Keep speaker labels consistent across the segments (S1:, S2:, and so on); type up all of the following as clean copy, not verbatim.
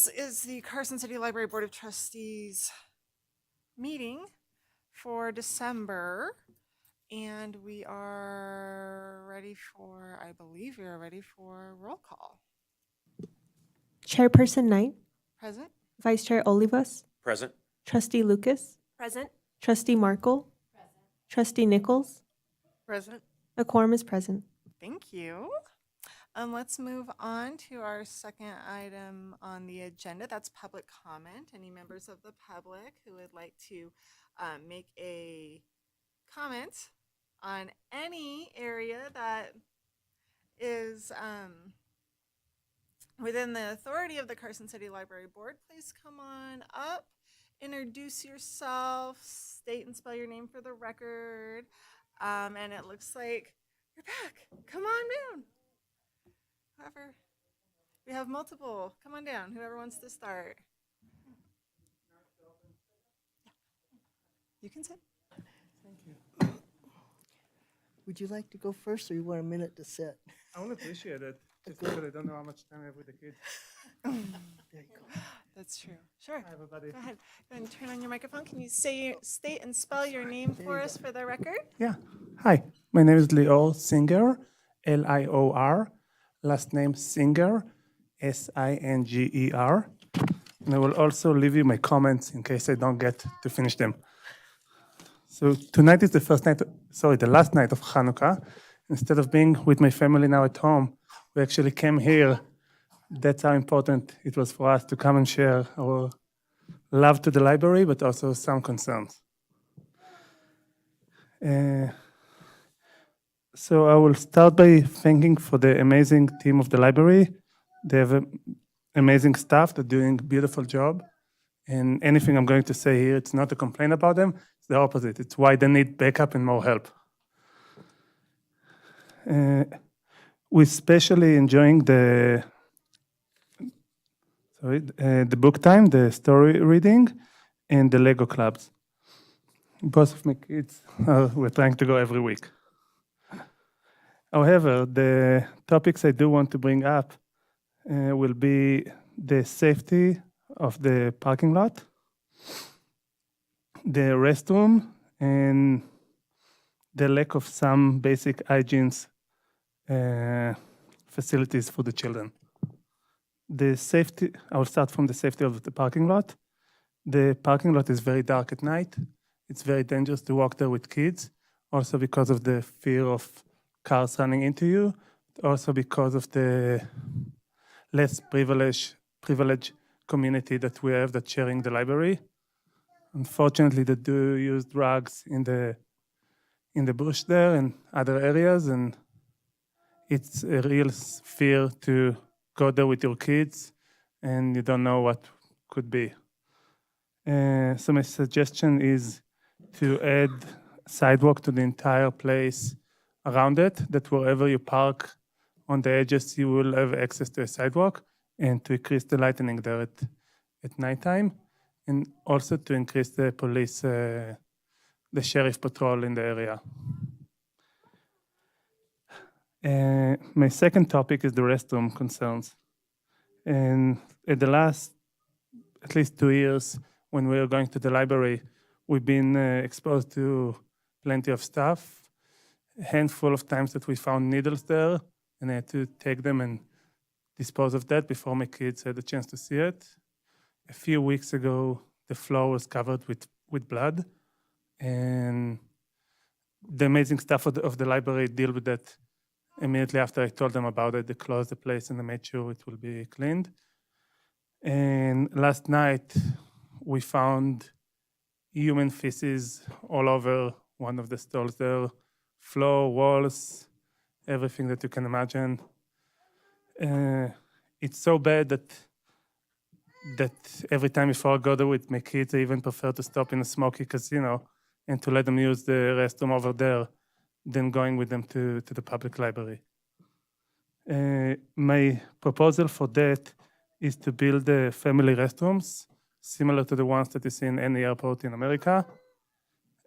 S1: This is the Carson City Library Board of Trustees meeting for December, and we are ready for, I believe we are ready for roll call.
S2: Chairperson Knight,
S1: Present?
S2: Vice Chair Olivas,
S3: Present.
S2: Trustee Lucas,
S4: Present.
S2: Trustee Markle, Trustee Nichols.
S1: Present.
S2: A quorum is present.
S1: Thank you. Let's move on to our second item on the agenda. That's public comment. Any members of the public who would like to make a comment on any area that is within the authority of the Carson City Library Board, please come on up, introduce yourself, state and spell your name for the record. And it looks like you're back. Come on down. Whoever. We have multiple. Come on down. Whoever wants to start. You can sit.
S5: Thank you. Would you like to go first, or you want a minute to sit?
S6: I would appreciate it. Just because I don't know how much time I have with the kids.
S5: There you go.
S1: That's true. Sure.
S6: Hi, everybody.
S1: Go ahead. Go ahead and turn on your microphone. Can you state and spell your name for us for the record?
S6: Yeah. Hi, my name is Lior Singer, Lior. Last name Singer, Singer. And I will also leave you my comments in case I don't get to finish them. So tonight is the last night of Hanukkah. Instead of being with my family now at home, we actually came here. That's how important it was for us to come and share our love to the library, but also some concerns. So I will start by thanking for the amazing team of the library. They have amazing staff. They're doing a beautiful job. And anything I'm going to say here, it's not a complaint about them. It's the opposite. It's why they need backup and more help. We're especially enjoying the book time, the story reading, and the Lego clubs. Both of my kids, we're trying to go every week. However, the topics I do want to bring up will be the safety of the parking lot, the restroom, and the lack of some basic hygiene facilities for the children. The safety, I'll start from the safety of the parking lot. The parking lot is very dark at night. It's very dangerous to walk there with kids, also because of the fear of cars running into you, also because of the less privileged community that we have that's sharing the library. Unfortunately, they do use drugs in the bush there and other areas, and it's a real fear to go there with your kids, and you don't know what could be. So my suggestion is to add sidewalk to the entire place around it, that wherever you park on the edges, you will have access to a sidewalk, and to increase the lighting there at nighttime, and also to increase the police, the sheriff patrol in the area. My second topic is the restroom concerns. And in the last, at least 2 years, when we were going to the library, we've been exposed to plenty of stuff. A handful of times that we found needles there, and I had to take them and dispose of that before my kids had a chance to see it. A few weeks ago, the floor was covered with blood, and the amazing staff of the library deal with that immediately after I told them about it. They closed the place and they made sure it will be cleaned. And last night, we found human feces all over one of the stalls there, floor, walls, everything that you can imagine. It's so bad that every time before I go there with my kids, I even prefer to stop in a smoky casino and to let them use the restroom over there than going with them to the public library. My proposal for that is to build family restrooms, similar to the ones that you see in any airport in America.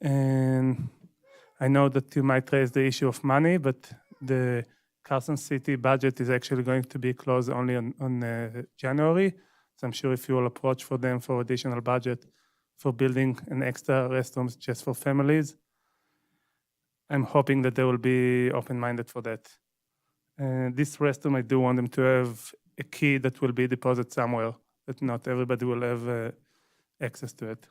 S6: And I know that you might raise the issue of money, but the Carson City budget is actually going to be closed only on January. So I'm sure if you will approach for them for additional budget for building an extra restrooms just for families, I'm hoping that they will be open-minded for that. This restroom, I do want them to have a key that will be deposited somewhere, that not everybody will have access to it.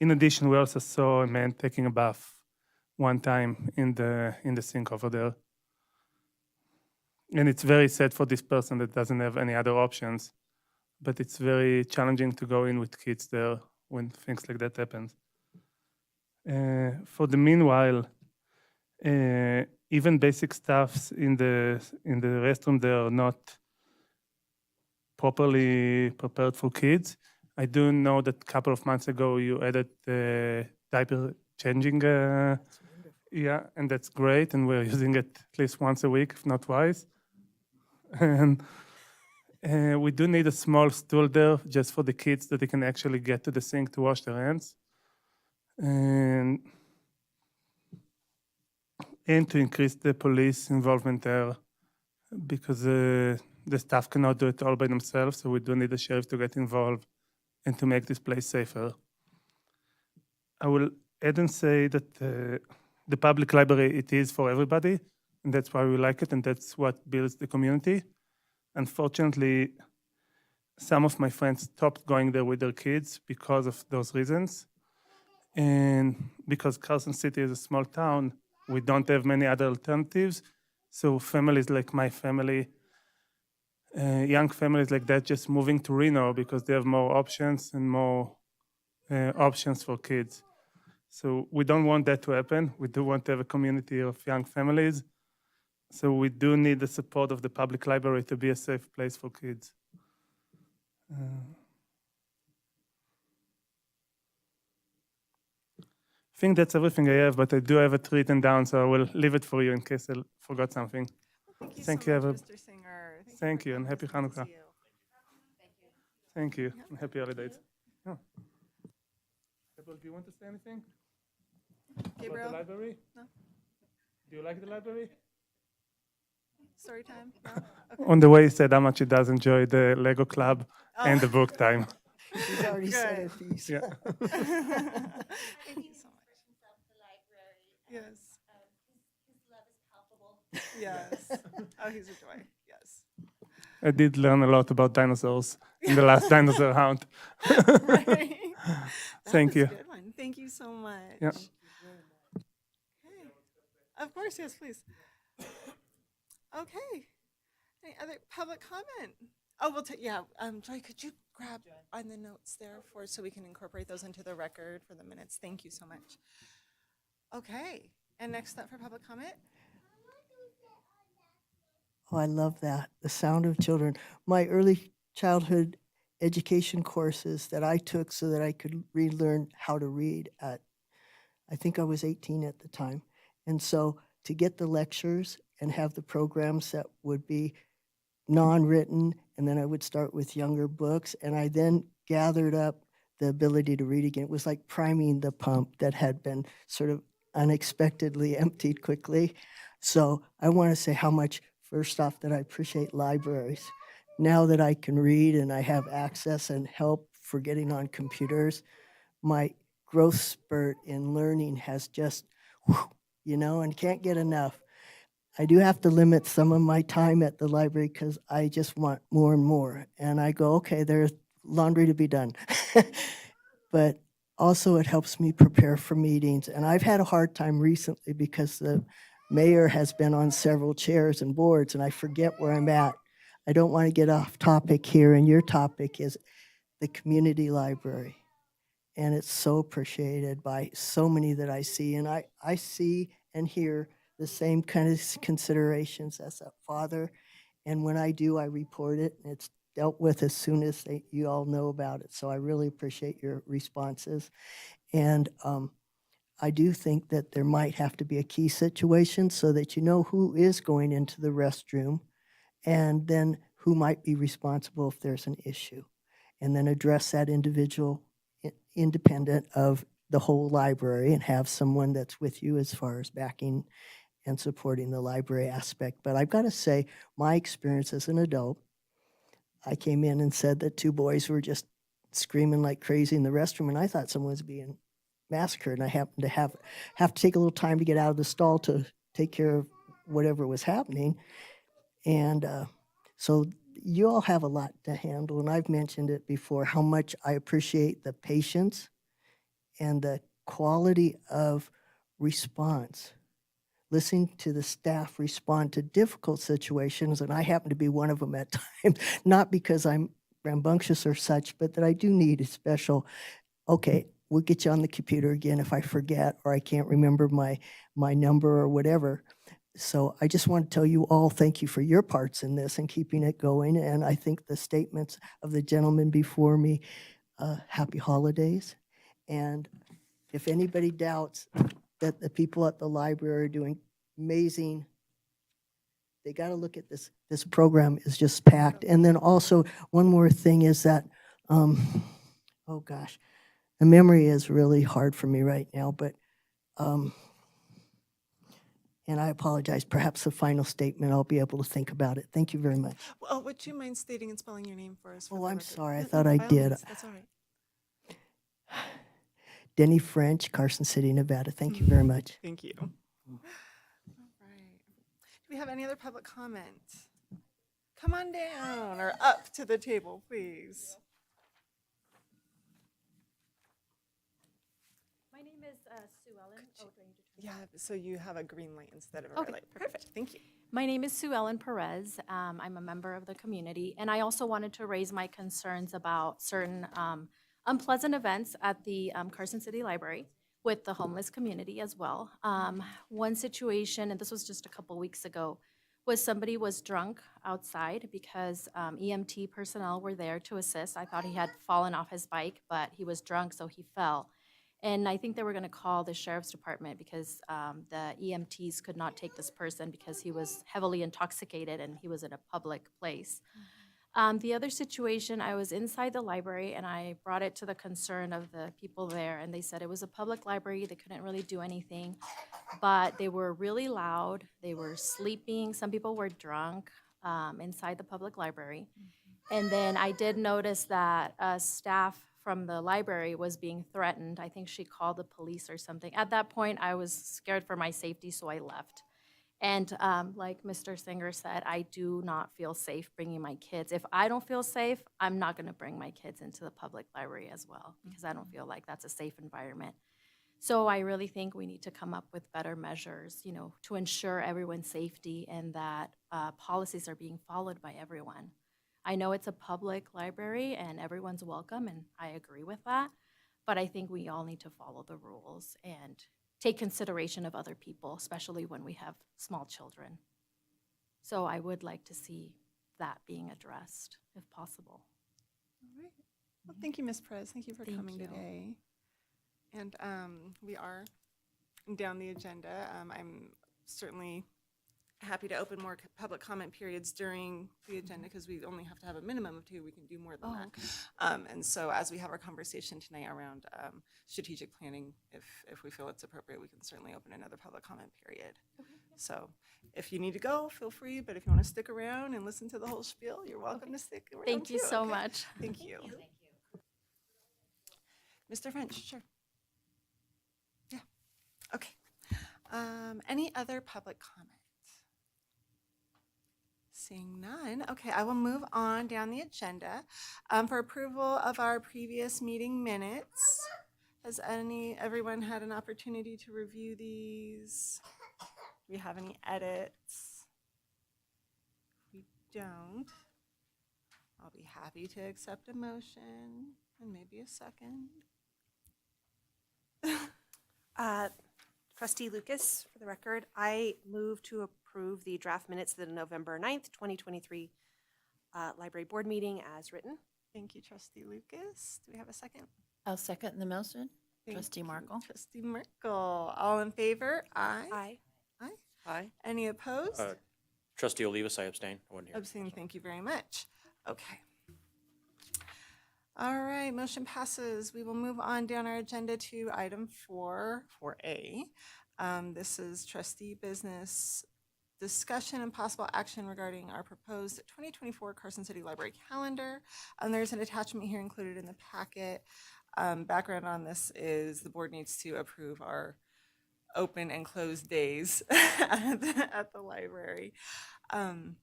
S6: In addition, we also saw a man taking a bath one time in the sink over there. And it's very sad for this person that doesn't have any other options, but it's very challenging to go in with kids there when things like that happen. For the meanwhile, even basic stuffs in the restroom, they are not properly prepared for kids. I do know that a couple of months ago you added diaper changing. Yeah, and that's great, and we're using it at least once a week, if not twice. And we do need a small stool there just for the kids that they can actually get to the sink to wash their hands. And to increase the police involvement there, because the staff cannot do it all by themselves, so we do need the sheriff to get involved and to make this place safer. I will add and say that the public library, it is for everybody, and that's why we like it, and that's what builds the community. Unfortunately, some of my friends stopped going there with their kids because of those reasons. And because Carson City is a small town, we don't have many other alternatives. So families like my family, young families like that, just moving to Reno because they have more options and more options for kids. So we don't want that to happen. We do want to have a community of young families. So we do need the support of the public library to be a safe place for kids. I think that's everything I have, but I do have it written down, so I will leave it for you in case I forgot something.
S1: Thank you so much, Mr. Singer.
S6: Thank
S1: for
S6: you, and
S1: coming.
S6: happy
S1: It's good to
S6: Hanukkah.
S1: see you.
S6: Thank you, and happy holidays. Yeah. Gabriel, do you want to say anything
S1: Gabriel,
S6: about the library?
S1: No.
S6: Do you like the library?
S1: story time? No? Okay.
S6: On the way, he said how much he does enjoy the Lego club and the book time.
S5: He's already said
S1: Good.
S5: a piece.
S6: Yeah.
S1: Thank you so much. Yes. Yes. Oh, he's a joy. Yes.
S6: I did learn a lot about dinosaurs in the last dinosaur hunt.
S1: Right.
S6: Thank
S1: That
S6: you.
S1: was a good one. Thank you so much.
S6: Yeah.
S1: Okay. Of course, yes, please. Okay. Any other public comment? Oh, we'll take, yeah, Joy, could you grab on the notes there so we can incorporate those into the record for the minutes? Thank you so much. Okay. And next up for public comment?
S5: Oh, I love that. The sound of children. My early childhood education courses that I took so that I could relearn how to read at, I think I was 18 at the time. And so to get the lectures and have the programs that would be non-written, and then I would start with younger books, and I then gathered up the ability to read again. It was like priming the pump that had been sort of unexpectedly emptied quickly. So I want to say how much, first off, that I appreciate libraries. Now that I can read and I have access and help for getting on computers, my growth spurt in learning has just, and can't get enough. I do have to limit some of my time at the library because I just want more and more. And I go, okay, there's laundry to be done. But also it helps me prepare for meetings. And I've had a hard time recently because the mayor has been on several chairs and boards, and I forget where I'm at. I don't want to get off topic here, and your topic is the community library. And it's so appreciated by so many that I see. And I see and hear the same kind of considerations as a father. And when I do, I report it, and it's dealt with as soon as you all know about it. So I really appreciate your responses. And I do think that there might have to be a key situation so that you know who is going into the restroom and then who might be responsible if there's an issue. And then address that individual independent of the whole library and have someone that's with you as far as backing and supporting the library aspect. But I've got to say, my experience as an adult I came in and said that 2 boys were just screaming like crazy in the restroom, and I thought someone was being massacred, and I happened to have to take a little time to get out of the stall to take care of whatever was happening. And so you all have a lot to handle, and I've mentioned it before, how much I appreciate the patience and the quality of response. Listening to the staff respond to difficult situations, and I happen to be one of them at times, not because I'm rambunctious or such, but that I do need a special, okay, we'll get you on the computer again if I forget or I can't remember my number or whatever. So I just want to tell you all thank you for your parts in this and keeping it going. And I think the statements of the gentleman before me, happy holidays. And if anybody doubts that the people at the library are doing amazing, they got to look at this. This program is just packed. And then also one more thing is that, oh gosh, the memory is really hard for me right now, but, and I apologize, perhaps the final statement, I'll be able to think about it. Thank you very much.
S1: Well, would you mind stating and spelling your name for us? For
S5: Oh,
S1: the
S5: I'm
S1: record?
S5: sorry, I
S1: No,
S5: thought
S1: no,
S5: I
S1: by all
S5: did.
S1: means, that's all right.
S5: Denny French, Carson City, Nevada. Thank you very much.
S1: Thank you. All right. Do we have any other public comment? Come on down or up to the table, please.
S3: My name is Sue Ellen. Oh, do I need to turn?
S1: Yeah, so you have a green light instead of a
S3: Okay,
S1: red light. Perfect. Thank you.
S3: My name is Sue Ellen Perez. I'm a member of the community, and I also wanted to raise my concerns about certain unpleasant events at the Carson City Library with the homeless community as well. One situation, and this was just a couple weeks ago, was somebody was drunk outside because EMT personnel were there to assist. I thought he had fallen off his bike, but he was drunk, so he fell. And I think they were going to call the sheriff's department because the EMTs could not take this person because he was heavily intoxicated and he was in a public place. The other situation, I was inside the library and I brought it to the concern of the people there, and they said it was a public library, they couldn't really do anything, but they were really loud, they were sleeping, some people were drunk inside the public library. And then I did notice that staff from the library was being threatened. I think she called the police or something. At that point, I was scared for my safety, so I left. And like Mr. Singer said, I do not feel safe bringing my kids. If I don't feel safe, I'm not going to bring my kids into the public library as well because I don't feel like that's a safe environment. So I really think we need to come up with better measures, you know, to ensure everyone's safety and that policies are being followed by everyone. I know it's a public library and everyone's welcome, and I agree with that, but I think we all need to follow the rules and take consideration of other people, especially when we have small children. So I would like to see that being addressed, if possible.
S1: All right. Well, thank you, Ms. Perez. Thank you for
S3: Thank
S1: coming
S3: you.
S1: today. And we are down the agenda. I'm certainly happy to open more public comment periods during the agenda because we only have to have a minimum of 2. We can do more than that.
S3: Okay.
S1: And so as we have our conversation tonight around strategic planning, if we feel it's appropriate, we can certainly open another public comment period. So if you need to go, feel free. But if you want to stick around and listen to the whole spiel, you're welcome to stick around.
S3: Thank you
S1: too,
S3: so
S1: okay?
S3: much.
S1: Thank you. Mr. French, sure. Yeah. Okay. Any other public comment? Seeing none, okay, I will move on down the agenda for approval of our previous meeting minutes. Has everyone had an opportunity to review these? Do we have any edits? If we don't, I'll be happy to accept a motion and maybe a second.
S4: Trustee Lucas, for the record, I move to approve the draft minutes of the November 9th, 2023 Library Board meeting as written.
S1: Thank you, Trustee Lucas. Do we have a second?
S7: I'll second the motion.
S1: Thank
S7: Trustee
S1: you,
S7: Markle.
S1: Trustee Merkel. All in favor? Aye.
S4: Aye.
S1: Aye.
S4: Aye.
S1: Any opposed?
S8: Trustee Olivas, I abstain. I wasn't here.
S1: Abstain, thank you very much. Okay. All right, motion passes. We will move on down our agenda to item 4A. This is trustee business discussion and possible action regarding our proposed 2024 Carson City Library calendar. There's an attachment here included in the packet. Background on this is the board needs to approve our open and closed days at the library. And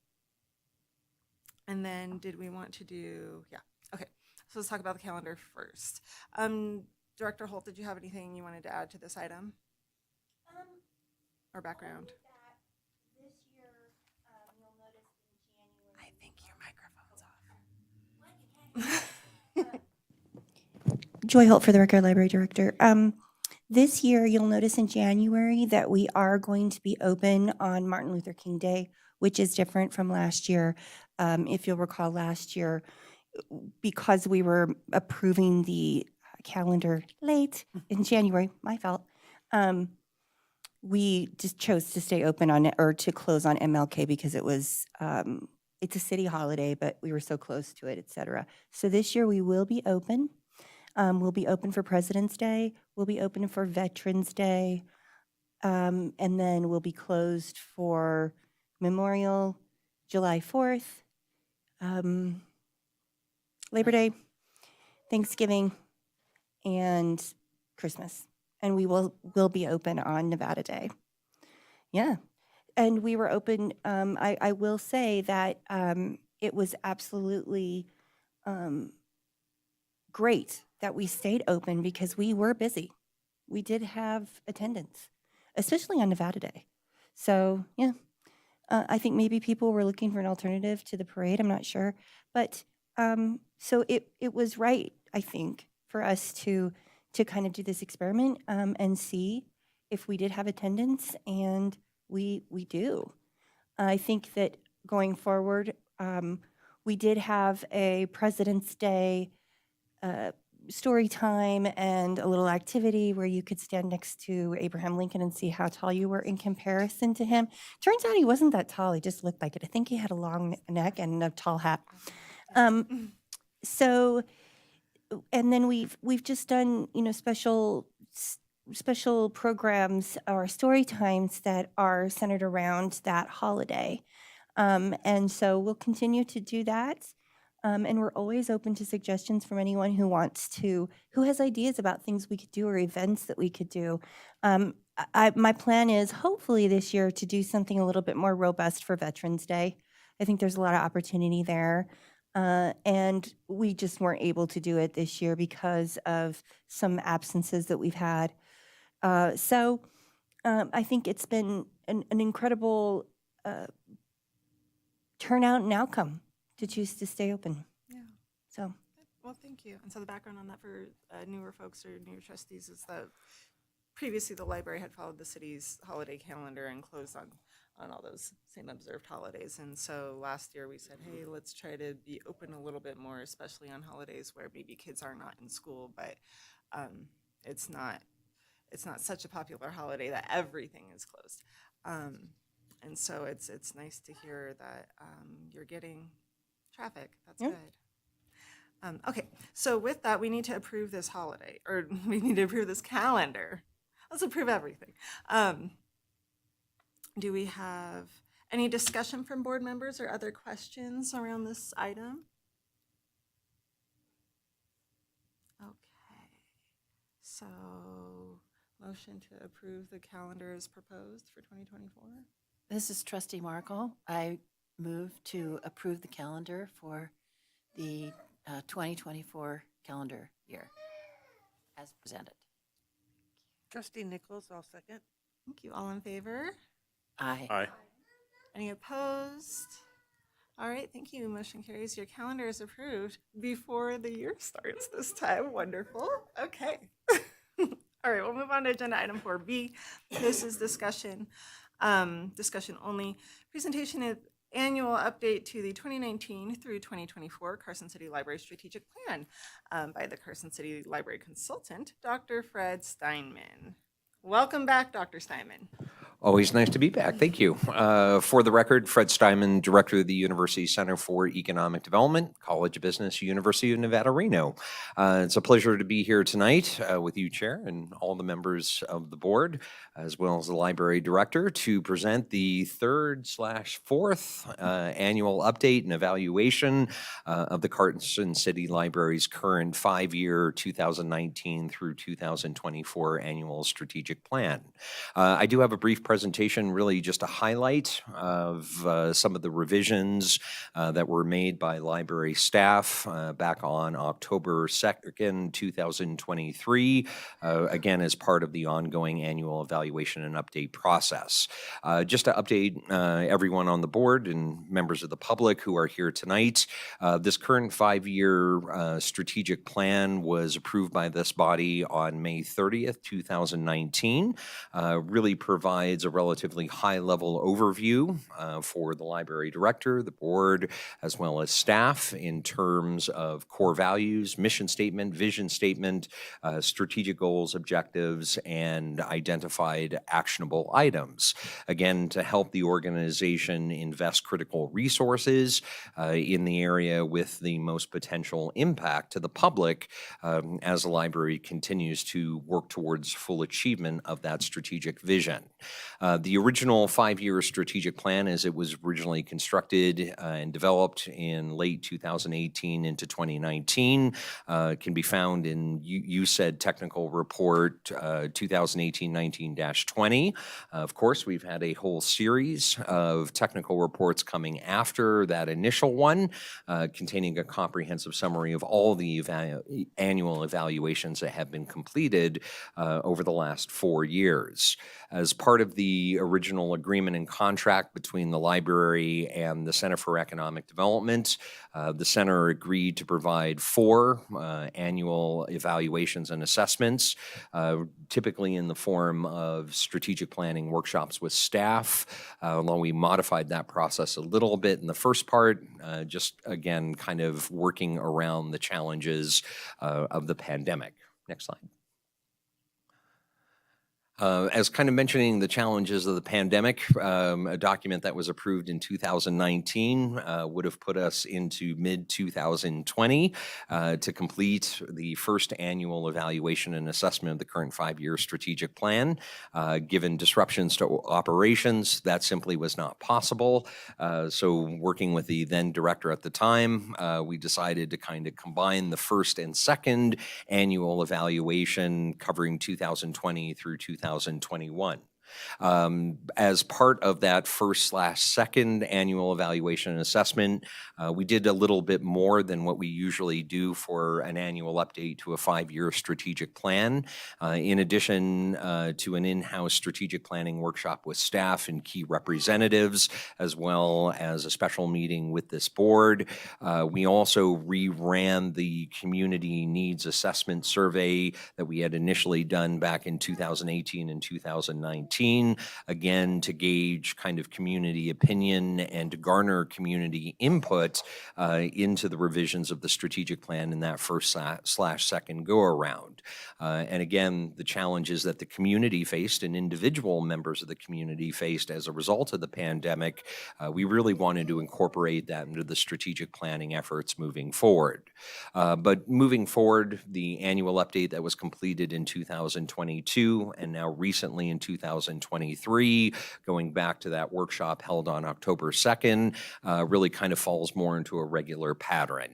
S1: then did we want to do, yeah, okay. So let's talk about the calendar first. Director Holt, did you have anything you wanted to add to this item? Or background? I think your microphone's off.
S7: Joy Holt for the Record Library Director. This year, you'll notice in January that we are going to be open on Martin Luther King Day, which is different from last year. If you'll recall last year, because we were approving the calendar late in January, my fault, we just chose to stay open on it, or to close on MLK because it was, it's a city holiday, but we were so close to it, et cetera. So this year we will be open. We'll be open for President's Day. We'll be open for Veterans Day. And then we'll be closed for Memorial, July 4th, Labor Day, Thanksgiving, and Christmas. And we will be open on Nevada Day. Yeah. And we were open, I will say that it was absolutely great that we stayed open because we were busy. We did have attendance, especially on Nevada Day. So, yeah, I think maybe people were looking for an alternative to the parade. I'm not sure. But so it was right, I think, for us to kind of do this experiment and see if we did have attendance, and we do. I think that going forward, we did have a President's Day story time and a little activity where you could stand next to Abraham Lincoln and see how tall you were in comparison to him. Turns out he wasn't that tall. He just looked like it. I think he had a long neck and a tall hat. So, and then we've just done, special programs or story times that are centered around that holiday. And so we'll continue to do that. And we're always open to suggestions from anyone who has ideas about things we could do or events that we could do. My plan is hopefully this year to do something a little bit more robust for Veterans Day. I think there's a lot of opportunity there. And we just weren't able to do it this year because of some absences that we've had. So I think it's been an incredible turnout and outcome to choose to stay open.
S1: Yeah.
S7: So,
S1: Well, thank you. And so the background on that for newer folks or newer trustees is that previously the library had followed the city's holiday calendar and closed on all those same observed holidays. And so last year we said, hey, let's try to be open a little bit more, especially on holidays where maybe kids are not in school, but it's not such a popular holiday that everything is closed. And so it's nice to hear that you're getting traffic. That's good. Okay, so with that, we need to approve this holiday, or we need to approve this calendar. Let's approve everything. Do we have any discussion from board members or other questions around this item? Okay, so motion to approve the calendar as proposed for 2024?
S9: This is Trustee Markle. I move to approve the calendar for the 2024 calendar year as presented.
S10: Trustee Nichols, I'll second.
S1: Thank you. All in favor?
S9: Aye.
S8: Aye.
S1: Any opposed? All right, thank you. Motion carries. Your calendar is approved before the year starts this time. Wonderful. Okay. All right, we'll move on to agenda item 4B. This is discussion only. Presentation of annual update to the 2019 through 2024 Carson City Library Strategic Plan by the Carson City Library Consultant, Dr. Fred Steinman. Welcome back, Dr. Steinman.
S11: Always nice to be back. Thank you. For the record, Fred Steinman, Director of the University Center for Economic Development, College of Business, University of Nevada, Reno. It's a pleasure to be here tonight with you, Chair, and all the members of the board, as well as the Library Director, to present the third/fourth annual update and evaluation of the Carson City Library's current 5-year 2019 through 2024 annual strategic plan. I do have a brief presentation, really just a highlight of some of the revisions that were made by library staff back on October 2nd, 2023, again, as part of the ongoing annual evaluation and update process. Just to update everyone on the board and members of the public who are here tonight, this current 5-year strategic plan was approved by this body on May 30th, 2019. Really provides a relatively high-level overview for the library director, the board, as well as staff in terms of core values, mission statement, vision statement, strategic goals, objectives, and identified actionable items. Again, to help the organization invest critical resources in the area with the most potential impact to the public as the library continues to work towards full achievement of that strategic vision. The original 5-year strategic plan, as it was originally constructed and developed in late 2018 into 2019, can be found in USAID Technical Report 2018-19-20. Of course, we've had a whole series of technical reports coming after that initial one, containing a comprehensive summary of all the annual evaluations that have been completed over the last 4 years. As part of the original agreement and contract between the library and the Center for Economic Development, the center agreed to provide 4 annual evaluations and assessments, typically in the form of strategic planning workshops with staff, although we modified that process a little bit in the first part, just again, kind of working around the challenges of the pandemic. Next slide. As kind of mentioning the challenges of the pandemic, a document that was approved in 2019 would have put us into mid-2020 to complete the first annual evaluation and assessment of the current 5-year strategic plan. Given disruptions to operations, that simply was not possible. So working with the then director at the time, we decided to kind of combine the first and second annual evaluation covering 2020 through 2021. As part of that first/second annual evaluation and assessment, we did a little bit more than what we usually do for an annual update to a 5-year strategic plan. In addition to an in-house strategic planning workshop with staff and key representatives, as well as a special meeting with this board, we also reran the community needs assessment survey that we had initially done back in 2018 and 2019. Again, to gauge kind of community opinion and to garner community input into the revisions of the strategic plan in that first/second go-around. And again, the challenges that the community faced and individual members of the community faced as a result of the pandemic, we really wanted to incorporate that into the strategic planning efforts moving forward. But moving forward, the annual update that was completed in 2022 and now recently in 2023, going back to that workshop held on October 2nd, really kind of falls more into a regular pattern.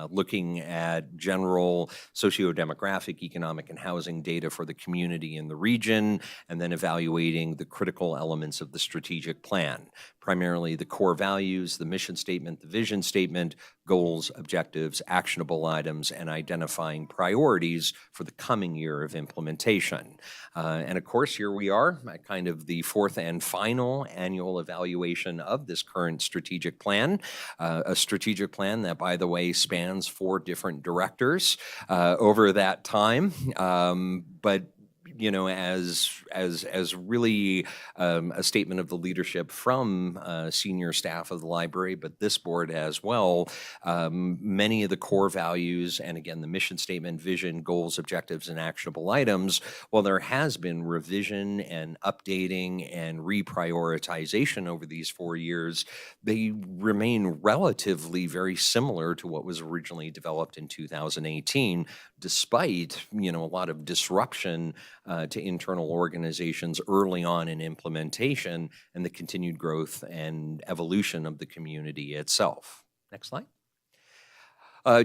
S11: Looking at general socio-demographic, economic, and housing data for the community in the region, and then evaluating the critical elements of the strategic plan, primarily the core values, the mission statement, the vision statement, goals, objectives, actionable items, and identifying priorities for the coming year of implementation. And of course, here we are at kind of the 4th and final annual evaluation of this current strategic plan, a strategic plan that, by the way, spans 4 different directors over that time. But as really a statement of the leadership from senior staff of the library, but this board as well. Many of the core values, and again, the mission statement, vision, goals, objectives, and actionable items, while there has been revision and updating and reprioritization over these 4 years, they remain relatively very similar to what was originally developed in 2018, despite a lot of disruption to internal organizations early on in implementation and the continued growth and evolution of the community itself. Next slide.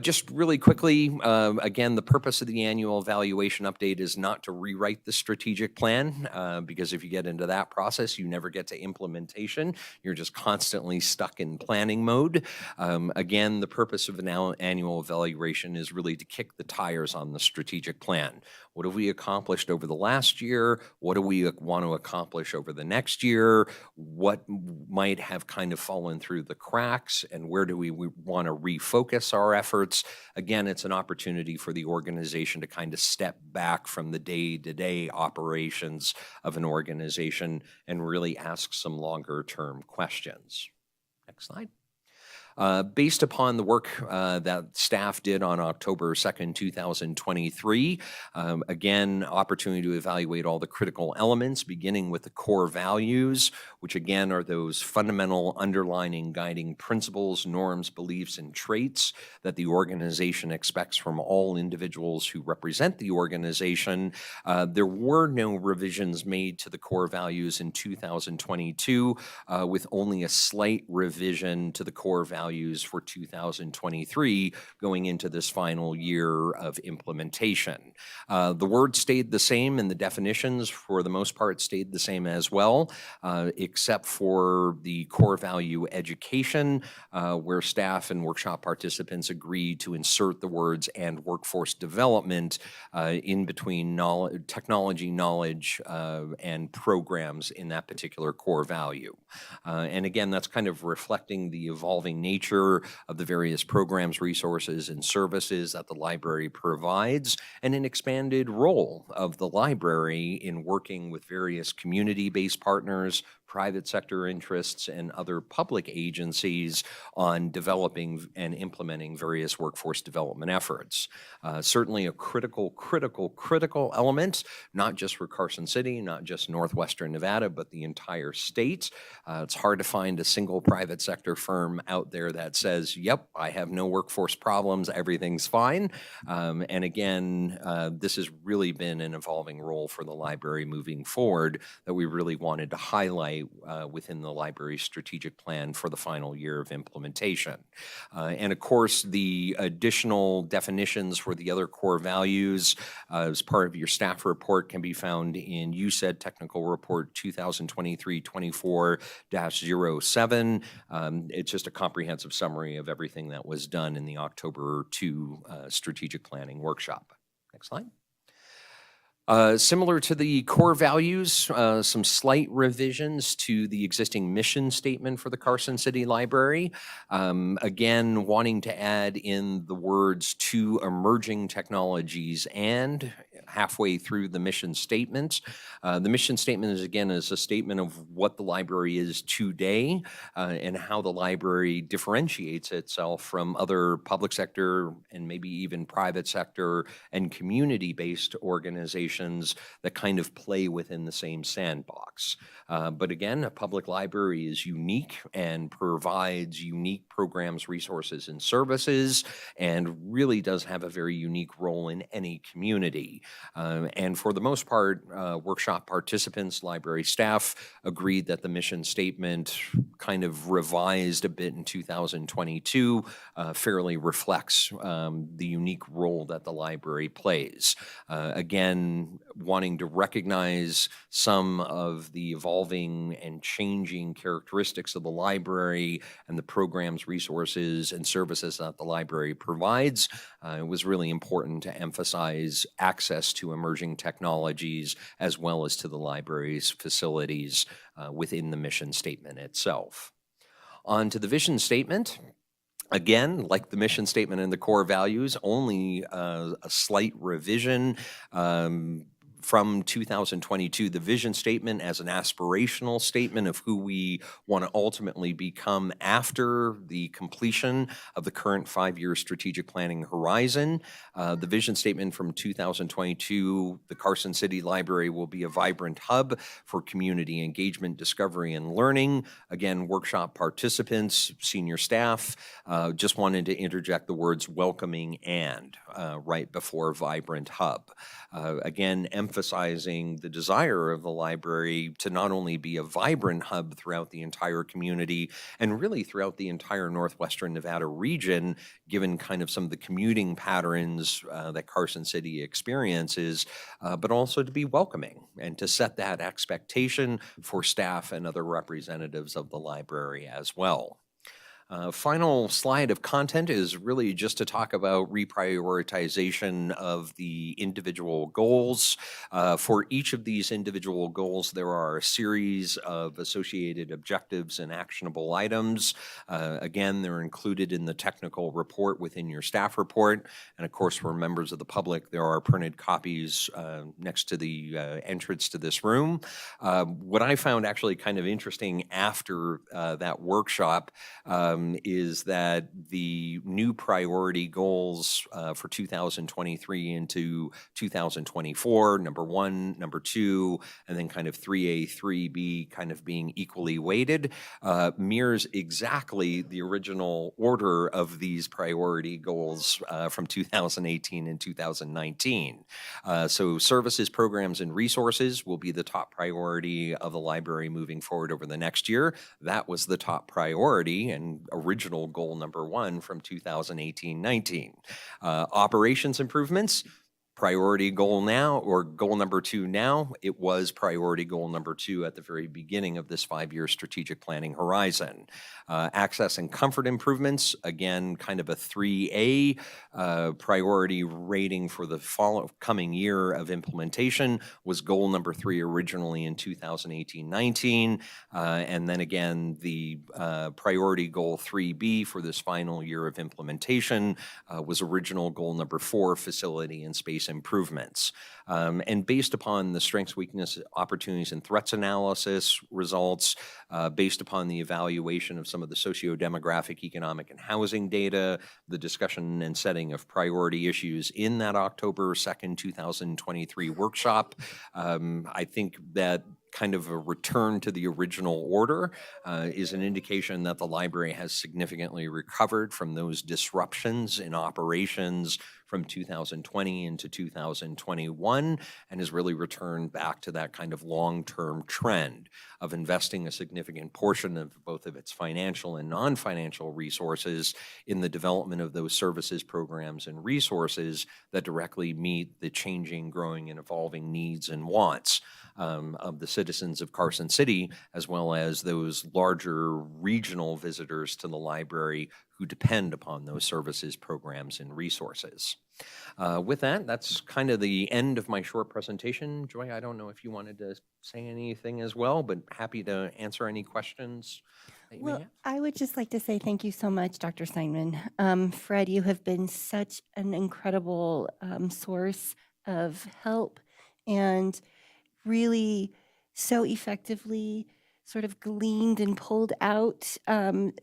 S11: Just really quickly, again, the purpose of the annual evaluation update is not to rewrite the strategic plan, because if you get into that process, you never get to implementation. You're just constantly stuck in planning mode. Again, the purpose of an annual evaluation is really to kick the tires on the strategic plan. What have we accomplished over the last year? What do we want to accomplish over the next year? What might have kind of fallen through the cracks, and where do we want to refocus our efforts? Again, it's an opportunity for the organization to kind of step back from the day-to-day operations of an organization and really ask some longer-term questions. Next slide. Based upon the work that staff did on October 2nd, 2023, again, opportunity to evaluate all the critical elements, beginning with the core values, which again are those fundamental underlining guiding principles, norms, beliefs, and traits that the organization expects from all individuals who represent the organization. There were no revisions made to the core values in 2022, with only a slight revision to the core values for 2023 going into this final year of implementation. The words stayed the same and the definitions for the most part stayed the same as well, except for the core value education, where staff and workshop participants agreed to insert the words "and workforce development" in between technology knowledge and programs in that particular core value. And again, that's kind of reflecting the evolving nature of the various programs, resources, and services that the library provides, and an expanded role of the library in working with various community-based partners, private sector interests, and other public agencies on developing and implementing various workforce development efforts. Certainly a critical element, not just for Carson City, not just Northwestern Nevada, but the entire state. It's hard to find a single private sector firm out there that says, yep, I have no workforce problems, everything's fine. And again, this has really been an evolving role for the library moving forward that we really wanted to highlight within the library's strategic plan for the final year of implementation. And of course, the additional definitions for the other core values as part of your staff report can be found in USED Technical Report 2023-24-07. It's just a comprehensive summary of everything that was done in the October 2 strategic planning workshop. Next slide. Similar to the core values, some slight revisions to the existing mission statement for the Carson City Library. Again, wanting to add in the words "to emerging technologies" and halfway through the mission statement. The mission statement is a statement of what the library is today and how the library differentiates itself from other public sector and maybe even private sector and community-based organizations that kind of play within the same sandbox. But again, a public library is unique and provides unique programs, resources, and services, and really does have a very unique role in any community. And for the most part, workshop participants, library staff agreed that the mission statement, kind of revised a bit in 2022, fairly reflects the unique role that the library plays. Again, wanting to recognize some of the evolving and changing characteristics of the library and the programs, resources, and services that the library provides. It was really important to emphasize access to emerging technologies as well as to the library's facilities within the mission statement itself. On to the vision statement. Again, like the mission statement and the core values, only a slight revision. from 2022, the vision statement as an aspirational statement of who we want to ultimately become after the completion of the current 5-year strategic planning horizon. The vision statement from 2022, the Carson City Library will be a vibrant hub for community engagement, discovery, and learning. Again, workshop participants, senior staff, just wanted to interject the words welcoming and right before vibrant hub. Again, emphasizing the desire of the library to not only be a vibrant hub throughout the entire community and really throughout the entire northwestern Nevada region, given kind of some of the commuting patterns that Carson City experiences, but also to be welcoming and to set that expectation for staff and other representatives of the library as well. Final slide of content is really just to talk about reprioritization of the individual goals. For each of these individual goals, there are a series of associated objectives and actionable items. Again, they're included in the technical report within your staff report. And of course, for members of the public, there are printed copies next to the entrance to this room. What I found actually kind of interesting after that workshop is that the new priority goals for 2023 into 2024, number 1, number 2, and then kind of 3A, 3B kind of being equally weighted, mirrors exactly the original order of these priority goals from 2018 and 2019. So services, programs, and resources will be the top priority of the library moving forward over the next year. That was the top priority and original goal number 1 from 2018-19. Operations improvements, priority goal now, or goal number 2 now. It was priority goal number 2 at the very beginning of this 5-year strategic planning horizon. Access and comfort improvements, again, kind of a 3A priority rating for the coming year of implementation, was goal number 3 originally in 2018-19. And then again, the priority goal 3B for this final year of implementation was original goal number 4, facility and space improvements. And based upon the strengths, weakness, opportunities, and threats analysis results, based upon the evaluation of some of the socio-demographic, economic, and housing data, the discussion and setting of priority issues in that October 2nd, 2023 workshop, I think that kind of a return to the original order is an indication that the library has significantly recovered from those disruptions in operations from 2020 into 2021 and has really returned back to that kind of long-term trend of investing a significant portion of both of its financial and non-financial resources in the development of those services, programs, and resources that directly meet the changing, growing, and evolving needs and wants of the citizens of Carson City, as well as those larger regional visitors to the library who depend upon those services, programs, and resources. With that, that's kind of the end of my short presentation. Joy, I don't know if you wanted to say anything as well, but happy to answer any questions that you may
S7: Well,
S11: have.
S7: I would just like to say thank you so much, Dr. Steinman. Fred, you have been such an incredible source of help and really so effectively sort of gleaned and pulled out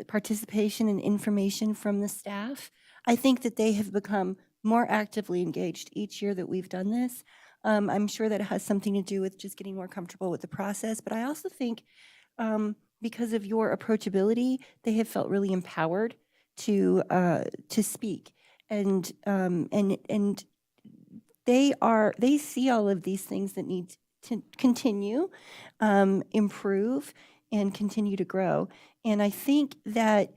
S7: participation and information from the staff. I think that they have become more actively engaged each year that we've done this. I'm sure that it has something to do with just getting more comfortable with the process, but I also think because of your approachability, they have felt really empowered to speak, and they see all of these things that need to continue, improve, and continue to grow. And I think that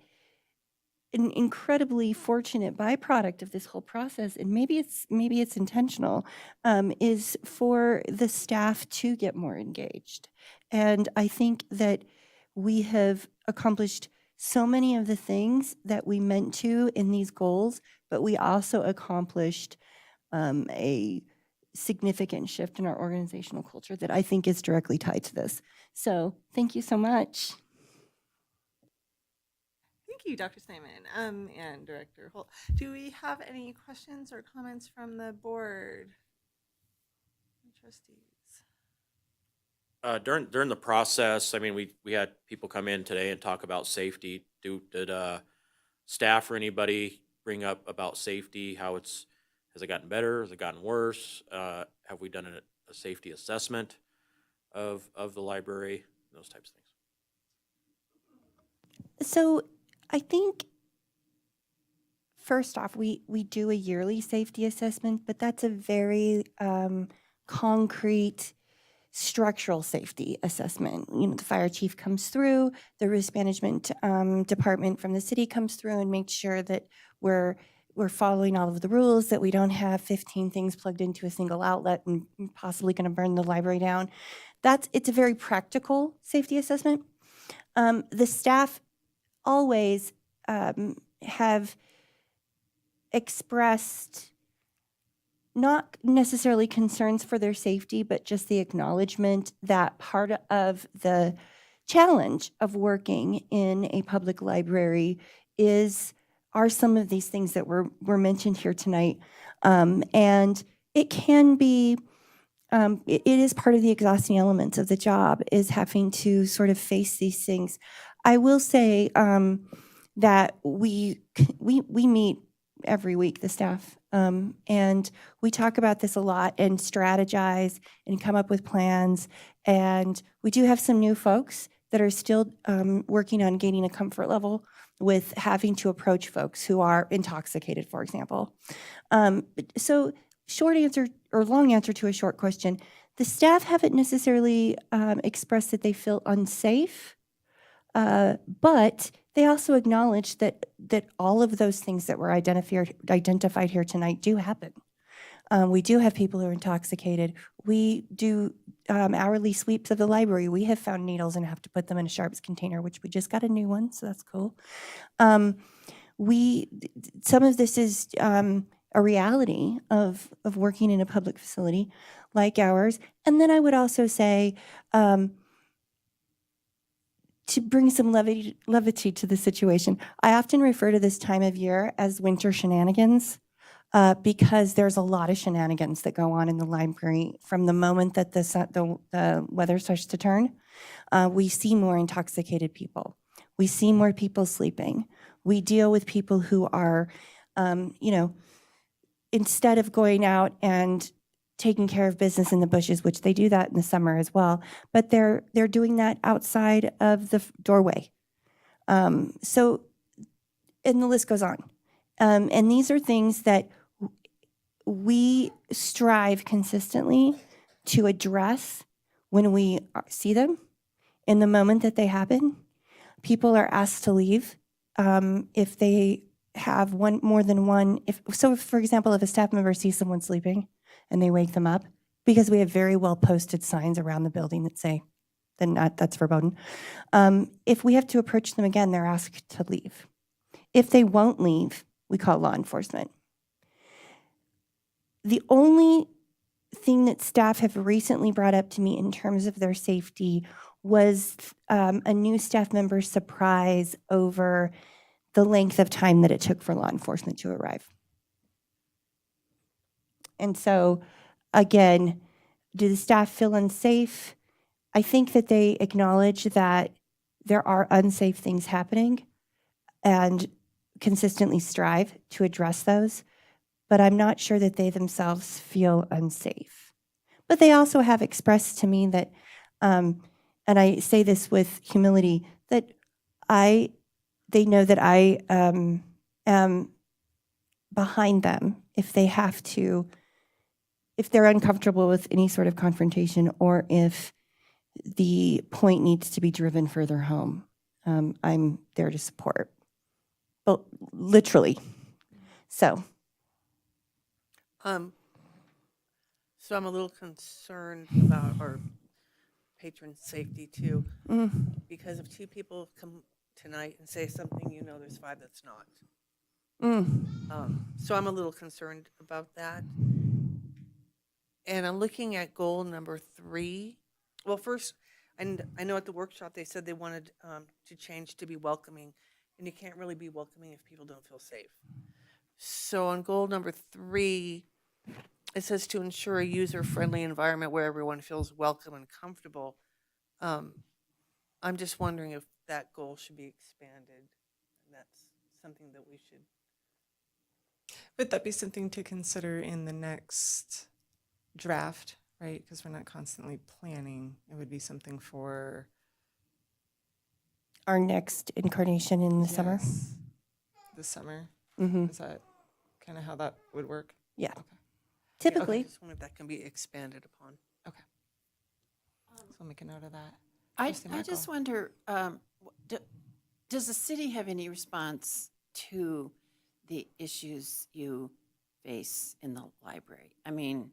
S7: an incredibly fortunate byproduct of this whole process, and maybe it's intentional, is for the staff to get more engaged. And I think that we have accomplished so many of the things that we meant to in these goals, but we also accomplished a significant shift in our organizational culture that I think is directly tied to this. So thank you so much.
S1: Thank you, Dr. Simon and Director Holt. Do we have any questions or comments from the board? trustees.
S8: During the process, I mean, we had people come in today and talk about safety. Did staff or anybody bring up about safety? Has it gotten better? Has it gotten worse? Have we done a safety assessment of the library? Those types of things.
S7: So I think first off, we do a yearly safety assessment, but that's a very concrete structural safety assessment. You know, the fire chief comes through, the risk management department from the city comes through and makes sure that we're following all of the rules, that we don't have 15 things plugged into a single outlet and possibly going to burn the library down. It's a very practical safety assessment. The staff always have expressed not necessarily concerns for their safety, but just the acknowledgement that part of the challenge of working in a public library are some of these things that were mentioned here tonight. And it can be, it is part of the exhausting elements of the job, is having to sort of face these things. I will say that we meet every week, the staff, and we talk about this a lot and strategize and come up with plans. And we do have some new folks that are still working on gaining a comfort level with having to approach folks who are intoxicated, for example. So short answer or long answer to a short question, the staff haven't necessarily expressed that they feel unsafe, but they also acknowledge that all of those things that were identified here tonight do happen. We do have people who are intoxicated. We do hourly sweeps of the library. We have found needles and have to put them in a sharps container, which we just got a new one, so that's cool. Some of this is a reality of working in a public facility like ours. And then I would also say, to bring some levity to the situation, I often refer to this time of year as winter shenanigans because there's a lot of shenanigans that go on in the library from the moment that the weather starts to turn. We see more intoxicated people. We see more people sleeping. We deal with people who are, instead of going out and taking care of business in the bushes, which they do that in the summer as well, but they're doing that outside of the doorway. So, and the list goes on. And these are things that we strive consistently to address when we see them. In the moment that they happen, people are asked to leave if they have more than one. So, for example, if a staff member sees someone sleeping and they wake them up, because we have very well posted signs around the building that say, then that's verboten. If we have to approach them again, they're asked to leave. If they won't leave, we call law enforcement. The only thing that staff have recently brought up to me in terms of their safety was a new staff member's surprise over the length of time that it took for law enforcement to arrive. And so, again, do the staff feel unsafe? I think that they acknowledge that there are unsafe things happening and consistently strive to address those, but I'm not sure that they themselves feel unsafe. But they also have expressed to me that, and I say this with humility, that they know that I am behind them if they have to, if they're uncomfortable with any sort of confrontation or if the point needs to be driven further home. I'm there to support, but literally. So
S10: I'm a little concerned about our patron safety too, because if two people come tonight and say something, there's five that's not. So I'm a little concerned about that. And I'm looking at goal number 3. Well, first, and I know at the workshop they said they wanted to change to be welcoming, and you can't really be welcoming if people don't feel safe. So on goal number 3, it says to ensure a user-friendly environment where everyone feels welcome and comfortable. I'm just wondering if that goal should be expanded. And that's something that we should.
S1: Would that be something to consider in the next draft, right? Because we're not constantly planning. It would be something for
S7: Our next incarnation in the summer.
S1: yes, this summer.
S7: Hmm.
S1: Is that kind of how that would work?
S7: Yeah.
S1: Okay.
S7: Typically.
S10: I just wonder if that can be expanded upon.
S1: Okay. So I'll make a note of that.
S9: I
S1: Trustee
S9: just
S1: Merkel.
S9: wonder, does the city have any response to the issues you face in the library? I mean,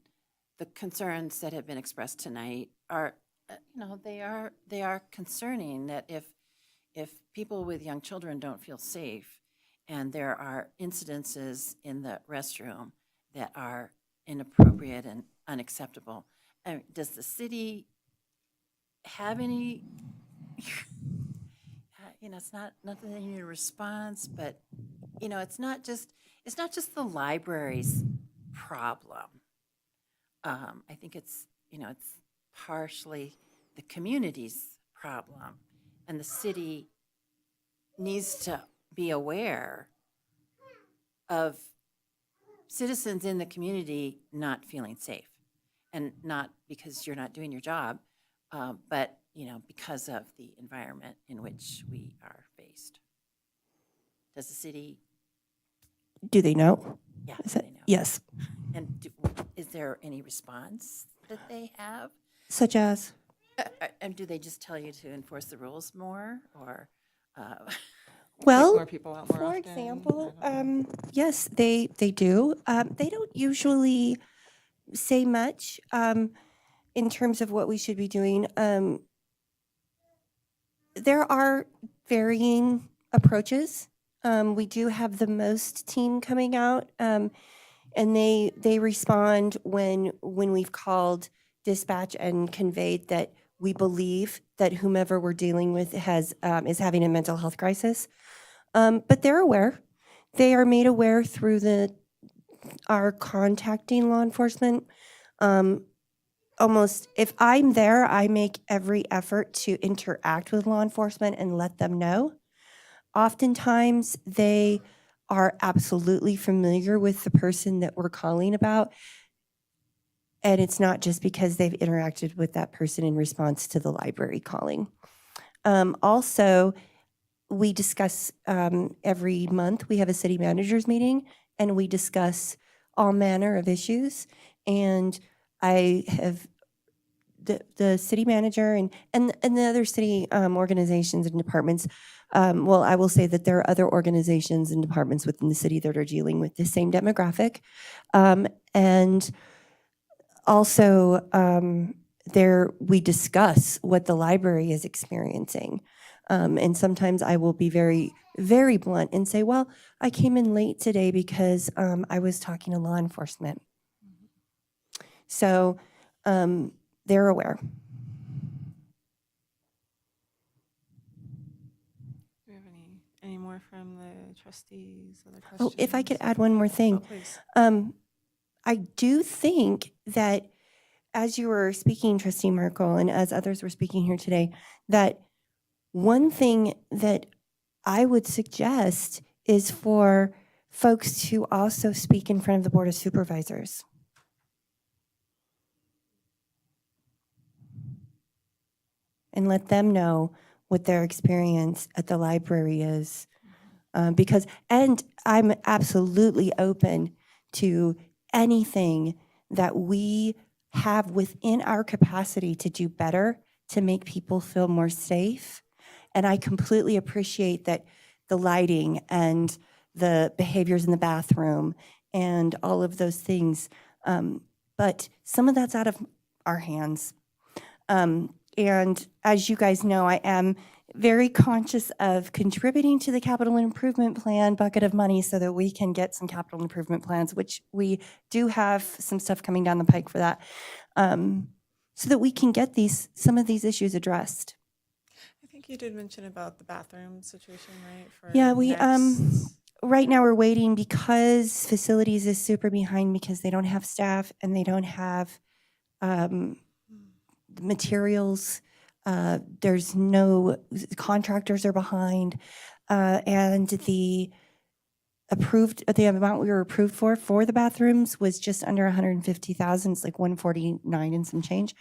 S9: the concerns that have been expressed tonight are, they are concerning that if people with young children don't feel safe and there are incidences in the restroom that are inappropriate and unacceptable, does the city have any, it's not that they need a response, but, it's not just the library's problem. I think it's partially the community's problem, and the city needs to be aware of citizens in the community not feeling safe, and not because you're not doing your job, but because of the environment in which we are faced. Does the city?
S7: Do they know?
S9: Yeah,
S7: Is
S9: do
S7: it-
S9: they know?
S7: Yes.
S9: And is there any response that they have?
S7: Such as?
S9: And do they just tell you to enforce the rules more, or?
S7: Well,
S1: more people out more
S7: for
S1: often?
S7: example,
S1: I don't know.
S7: yes, they do. They don't usually say much in terms of what we should be doing. There are varying approaches. We do have the MOST team coming out, and they respond when we've called dispatch and conveyed that we believe that whomever we're dealing with is having a mental health crisis. But they're aware. They are made aware through our contacting law enforcement. Almost, if I'm there, I make every effort to interact with law enforcement and let them know. Oftentimes, they are absolutely familiar with the person that we're calling about. And it's not just because they've interacted with that person in response to the library calling. Also, we discuss every month, we have a city managers meeting, and we discuss all manner of issues. And I have the city manager and the other city organizations and departments. Well, I will say that there are other organizations and departments within the city that are dealing with the same demographic. And also, we discuss what the library is experiencing. And sometimes I will be very, very blunt and say, well, I came in late today because I was talking to law enforcement. So they're aware.
S1: Do we have any more from the trustees? Other
S7: Oh,
S1: questions?
S7: if I could add one more
S1: Oh,
S7: thing.
S1: please.
S7: I do think that as you were speaking, Trustee Merkel, and as others were speaking here today, that one thing that I would suggest is for folks to also speak in front of the Board of Supervisors. And let them know what their experience at the library is. And I'm absolutely open to anything that we have within our capacity to do better to make people feel more safe. And I completely appreciate that the lighting and the behaviors in the bathroom and all of those things. But some of that's out of our hands. And as you guys know, I am very conscious of contributing to the capital improvement plan bucket of money so that we can get some capital improvement plans, which we do have some stuff coming down the pike for that, so that we can get some of these issues addressed.
S1: I think you did mention about the bathroom situation, right? For
S7: Yeah, we
S1: next
S7: right now we're waiting because facilities is super behind because they don't have staff and they don't have materials. There's no contractors are behind, and the amount we were approved for the bathrooms was just under 150,000. It's like 149 and some change.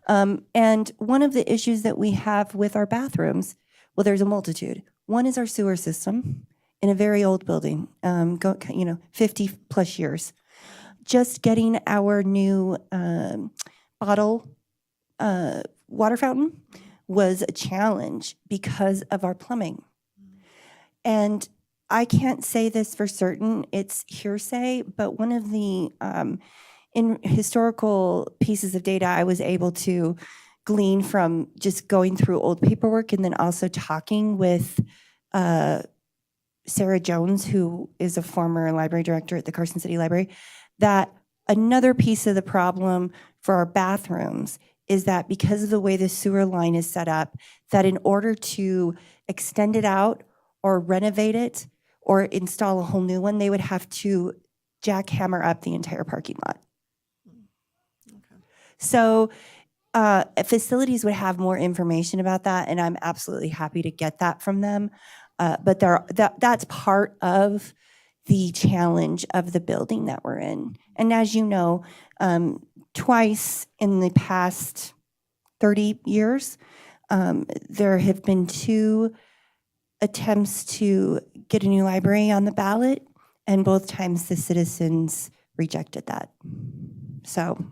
S7: And one of the issues that we have with our bathrooms, well, there's a multitude. One is our sewer system in a very old building, 50 plus years. Just getting our new bottle water fountain was a challenge because of our plumbing. And I can't say this for certain, it's hearsay, but one of the in historical pieces of data I was able to glean from just going through old paperwork and then also talking with Sarah Jones, who is a former library director at the Carson City Library, that another piece of the problem for our bathrooms is that because of the way the sewer line is set up, that in order to extend it out or renovate it or install a whole new one, they would have to jackhammer up the entire parking lot. So facilities would have more information about that, and I'm absolutely happy to get that from them. But that's part of the challenge of the building that we're in. And as you know, twice in the past 30 years, there have been 2 attempts to get a new library on the ballot, and both times the citizens rejected that. So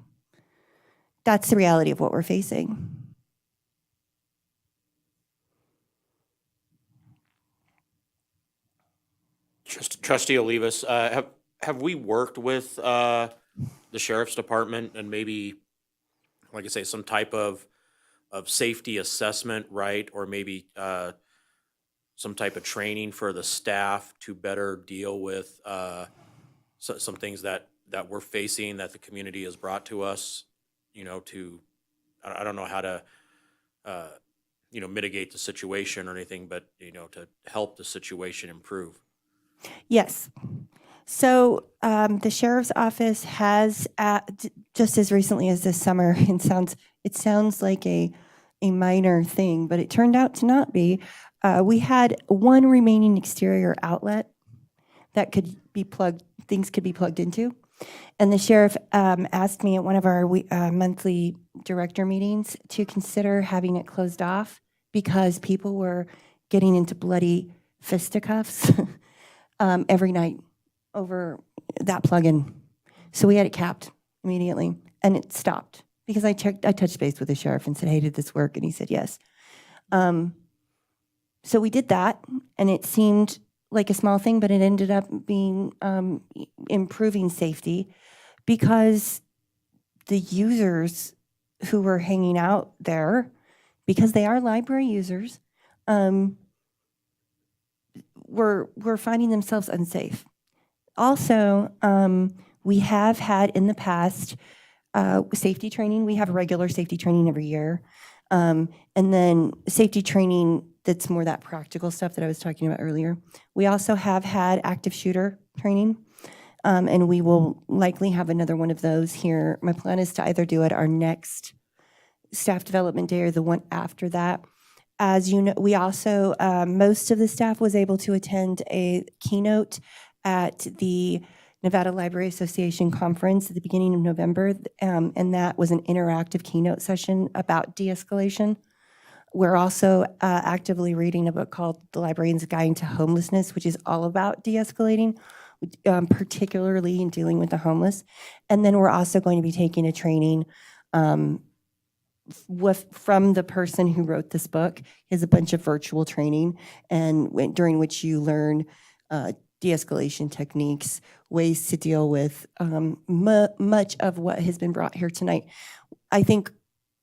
S7: that's the reality of what we're facing.
S8: Trustee Olivas, have we worked with the sheriff's department and maybe, like I say, some type of safety assessment, right? Or maybe some type of training for the staff to better deal with some things that we're facing, that the community has brought to us, I don't know how to, mitigate the situation or anything, but, to help the situation improve.
S7: Yes. So the sheriff's office has, just as recently as this summer, it sounds like a minor thing, but it turned out to not be. We had one remaining exterior outlet that could be things could be plugged into. And the sheriff asked me at one of our monthly director meetings to consider having it closed off because people were getting into bloody fisticuffs every night over that plug-in. So we had it capped immediately, and it stopped because I touched base with the sheriff and said, hey, did this work? And he said, yes. So we did that, and it seemed like a small thing, but it ended up being improving safety because the users who were hanging out there, because they are library users, were finding themselves unsafe. Also, we have had in the past safety training. We have regular safety training every year. And then safety training that's more that practical stuff that I was talking about earlier. We also have had active shooter training, and we will likely have another one of those here. My plan is to either do it our next staff development day or the one after that. As you know, we also, most of the staff was able to attend a keynote at the Nevada Library Association conference at the beginning of November, and that was an interactive keynote session about de-escalation. We're also actively reading a book called The Librarian's Guide to Homelessness, which is all about de-escalating, particularly in dealing with the homeless. And then we're also going to be taking a training from the person who wrote this book. Is a bunch of virtual training, and during which you learn de-escalation techniques, ways to deal with much of what has been brought here tonight. I think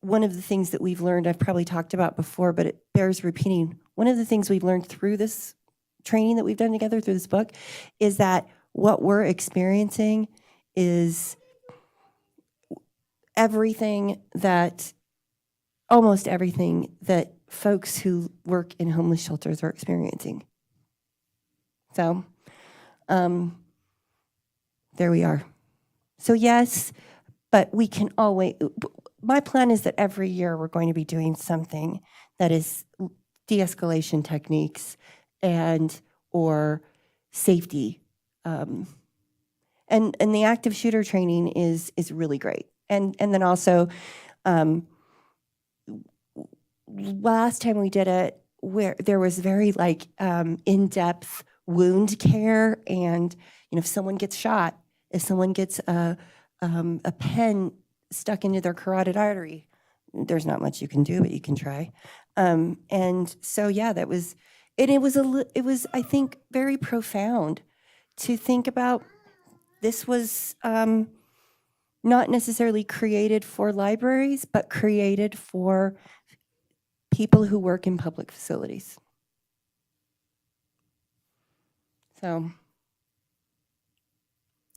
S7: one of the things that we've learned, I've probably talked about before, but it bears repeating. One of the things we've learned through this training that we've done together through this book is that what we're experiencing is almost everything that folks who work in homeless shelters are experiencing. So There we are. So yes, but we can always, my plan is that every year we're going to be doing something that is de-escalation techniques and or safety. And the active shooter training is really great. And then also, last time we did it, where there was very like in-depth wound care, and if someone gets shot, if someone gets a pen stuck into their carotid artery, there's not much you can do, but you can try. And so yeah, that was, and it was I think very profound to think about. This was not necessarily created for libraries, but created for people who work in public facilities. So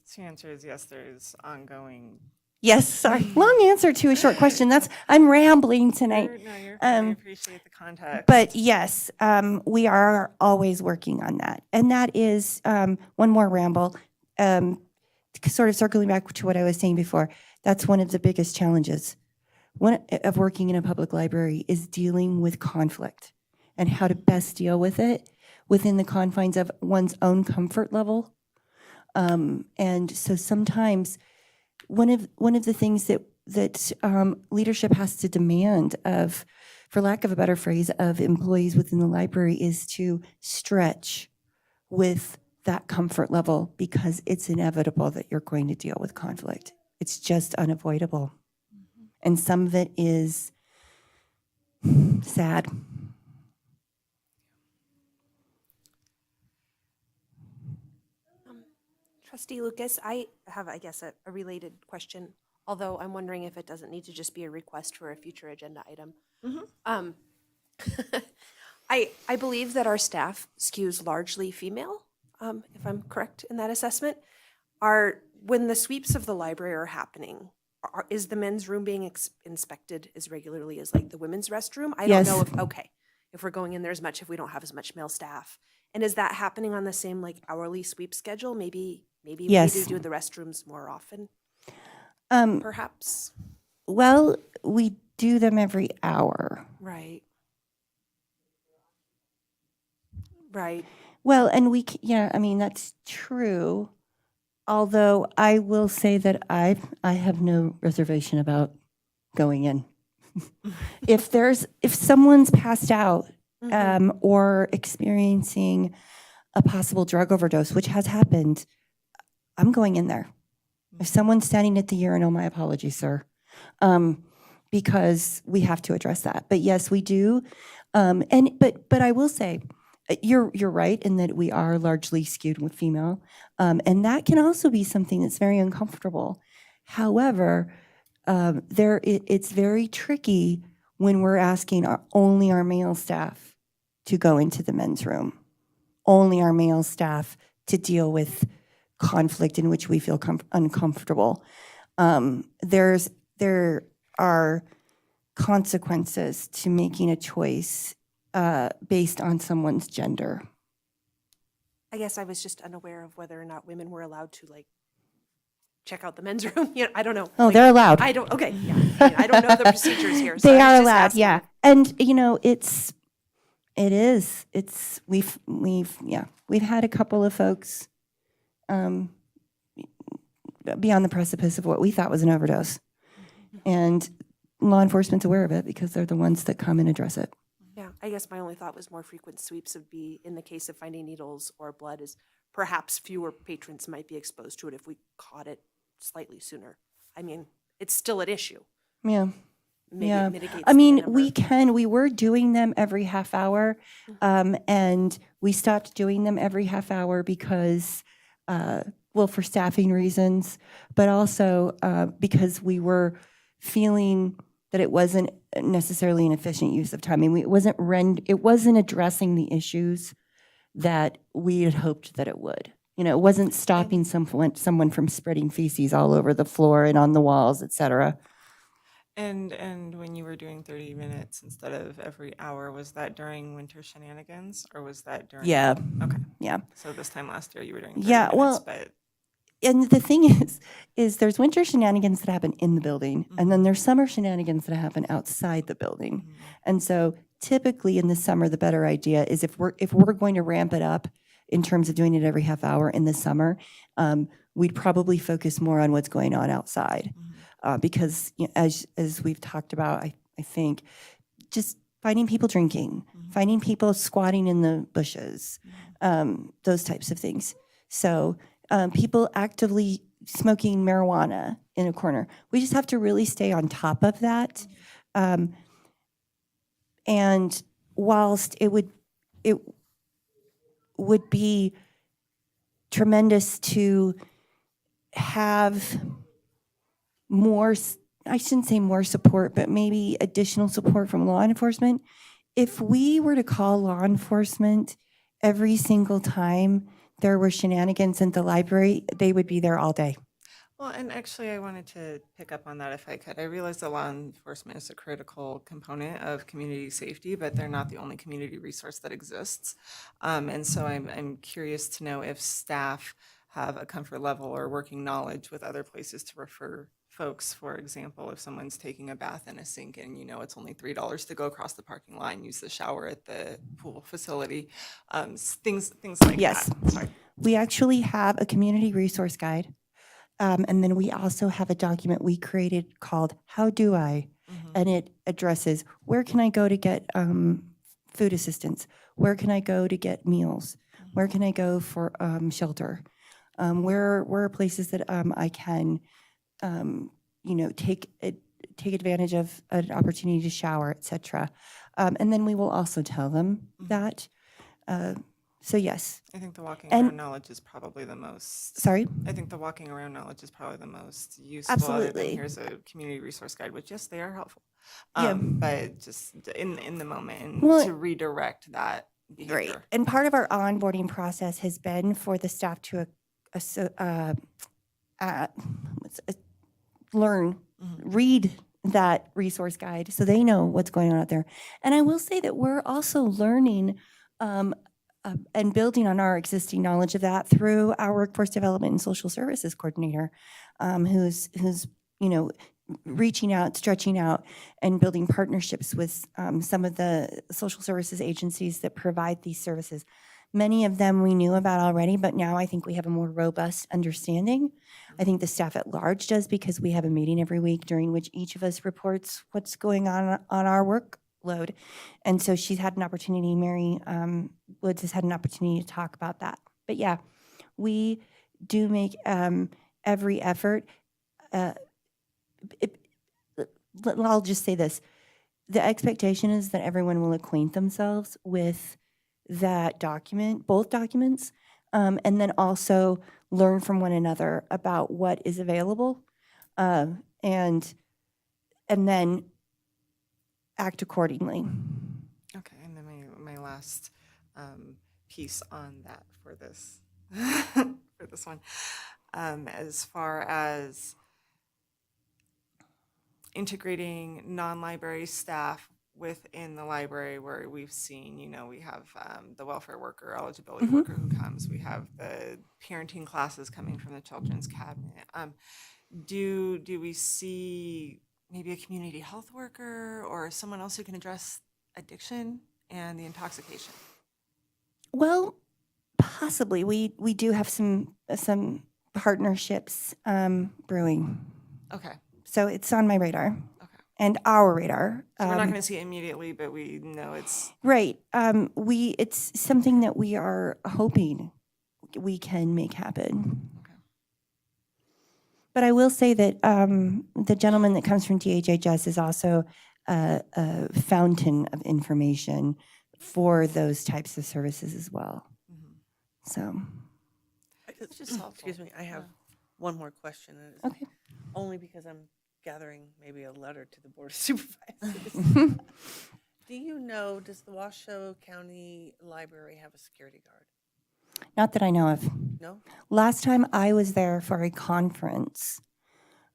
S1: So your answer is yes, there is ongoing.
S7: yes, sorry, long answer to a short question. I'm rambling tonight.
S1: You're fine. I appreciate the context.
S7: But yes, we are always working on that. And that is, one more ramble, sort of circling back to what I was saying before, that's one of the biggest challenges of working in a public library is dealing with conflict and how to best deal with it within the confines of one's own comfort level. And so sometimes one of the things that leadership has to demand of, for lack of a better phrase, of employees within the library is to stretch with that comfort level, because it's inevitable that you're going to deal with conflict. It's just unavoidable. And some of it is sad.
S4: Trustee Lucas, I have, I guess, a related question, although I'm wondering if it doesn't need to just be a request for a future agenda item. I believe that our staff skews largely female, if I'm correct in that assessment. When the sweeps of the library are happening, is the men's room being inspected as regularly as like the women's restroom? I don't know if we're going in there as much, if we don't have as much male staff. And is that happening on the same like hourly sweep schedule? Maybe
S7: Yes.
S4: we do the restrooms more often, perhaps?
S7: Well, we do them every hour.
S4: Right. Right.
S7: Well, and I mean, that's true. Although I will say that I have no reservation about going in. If someone's passed out or experiencing a possible drug overdose, which has happened, I'm going in there. If someone's standing at the urinal, my apologies, sir, because we have to address that. But yes, we do. But I will say, you're right in that we are largely skewed with female, and that can also be something that's very uncomfortable. However, it's very tricky when we're asking only our male staff to go into the men's room, only our male staff to deal with conflict in which we feel uncomfortable. There are consequences to making a choice based on someone's gender.
S4: I guess I was just unaware of whether or not women were allowed to like check out the men's room. I don't know.
S7: Oh,
S4: Like,
S7: they're allowed.
S4: I don't. Okay, yeah. I don't know the procedures here. So
S7: They
S4: I was
S7: are
S4: just
S7: allowed,
S4: asking.
S7: yeah. And we've had a couple of folks be on the precipice of what we thought was an overdose, and law enforcement's aware of it because they're the ones that come and address it.
S4: Yeah, I guess my only thought was more frequent sweeps would be in the case of finding needles or blood, is perhaps fewer patrons might be exposed to it if we caught it slightly sooner. I mean, it's still an issue.
S7: Yeah.
S4: Maybe
S7: Yeah.
S4: it mitigates
S7: I
S4: the
S7: mean,
S4: number.
S7: we were doing them every half hour, and we stopped doing them every half hour because, well, for staffing reasons, but also because we were feeling that it wasn't necessarily an efficient use of time. I mean, it wasn't addressing the issues that we had hoped that it would. It wasn't stopping someone from spreading feces all over the floor and on the walls, et cetera.
S12: And when you were doing 30 minutes instead of every hour, was that during winter shenanigans or was that during?
S7: Yeah.
S12: Okay.
S7: Yeah.
S12: So this time last year you were doing 30
S7: Yeah,
S12: minutes,
S7: well,
S12: but
S7: and the thing is there's winter shenanigans that happen in the building, and then there's summer shenanigans that happen outside the building. And so typically in the summer, the better idea is if we're going to ramp it up in terms of doing it every half hour in the summer, we'd probably focus more on what's going on outside. Because as we've talked about, I think just finding people drinking, finding people squatting in the bushes, those types of things. So people actively smoking marijuana in a corner. We just have to really stay on top of that. And whilst it would be tremendous to have more, I shouldn't say more support, but maybe additional support from law enforcement. If we were to call law enforcement every single time there were shenanigans in the library, they would be there all day.
S12: well, and actually I wanted to pick up on that if I could. I realize that law enforcement is a critical component of community safety, but they're not the only community resource that exists. And so I'm curious to know if staff have a comfort level or working knowledge with other places to refer folks. For example, if someone's taking a bath in a sink and you know it's only $3 to go across the parking lot and use the shower at the pool facility, things like
S7: Yes.
S12: that. Sorry.
S7: We actually have a community resource guide. And then we also have a document we created called How Do I? And it addresses where can I go to get food assistance? Where can I go to get meals? Where can I go for shelter? Where are places that I can, take advantage of an opportunity to shower, et cetera. And then we will also tell them that. So yes.
S12: I think the walking
S7: And-
S12: around knowledge is probably the most.
S7: Sorry?
S12: I think the walking around knowledge is probably the most useful. Other than
S7: Absolutely.
S12: here's a community resource guide, which yes, they are helpful.
S7: Yeah.
S12: But just in the moment and
S7: Well,
S12: to redirect that behavior.
S7: Great. And part of our onboarding process has been for the staff to learn, read that resource guide so they know what's going on out there. And I will say that we're also learning and building on our existing knowledge of that through our workforce development and social services coordinator, who's reaching out, stretching out, and building partnerships with some of the social services agencies that provide these services. Many of them we knew about already, but now I think we have a more robust understanding. I think the staff at large does because we have a meeting every week during which each of us reports what's going on our workload. And so she's had an opportunity, Mary Woods has had an opportunity to talk about that. But yeah, we do make every effort. I'll just say this. The expectation is that everyone will acquaint themselves with that document, both documents, and then also learn from one another about what is available, and then act accordingly.
S12: Okay, and then my last piece on that for this for this one, as far as integrating non-library staff within the library, where we've seen, we have the welfare worker, eligibility worker who comes, we have the parenting classes coming from the children's cabinet. Do we see maybe a community health worker or someone else who can address addiction and the intoxication?
S7: Well, possibly. We do have some partnerships brewing.
S12: Okay.
S7: So it's on my radar.
S12: Okay.
S7: And our radar.
S12: So we're not going to see it immediately, but we know it's
S7: Right. It's something that we are hoping we can make happen.
S12: okay.
S7: But I will say that the gentleman that comes from DHHS is also a fountain of information for those types of services as well. So,
S12: It's just helpful.
S10: Excuse me, I have one more question. And it's
S7: okay.
S10: only because I'm gathering maybe a letter to the Board of Supervisors. Do you know, does the Washoe County Library have a security guard?
S7: Not that I know of.
S10: No?
S7: Last time I was there for a conference,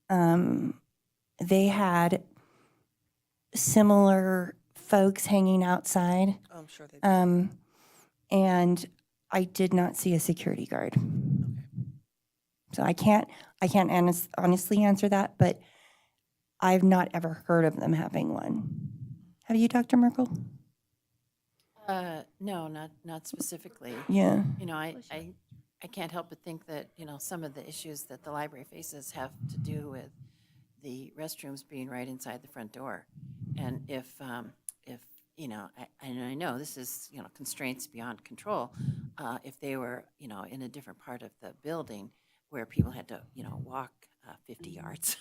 S7: they had similar folks hanging outside.
S10: Oh, I'm sure they do.
S7: And I did not see a security guard. So I can't honestly answer that, but I've not ever heard of them having one. Have you, Dr. Merkel?
S9: No, not specifically.
S7: Yeah.
S9: You know, I can't help but think that, you know, some of the issues that the library faces have to do with the restrooms being right inside the front door. And if you know, I know this is, you know, constraints beyond control, if they were, you know, in a different part of the building where people had to, you know, walk 50 yards,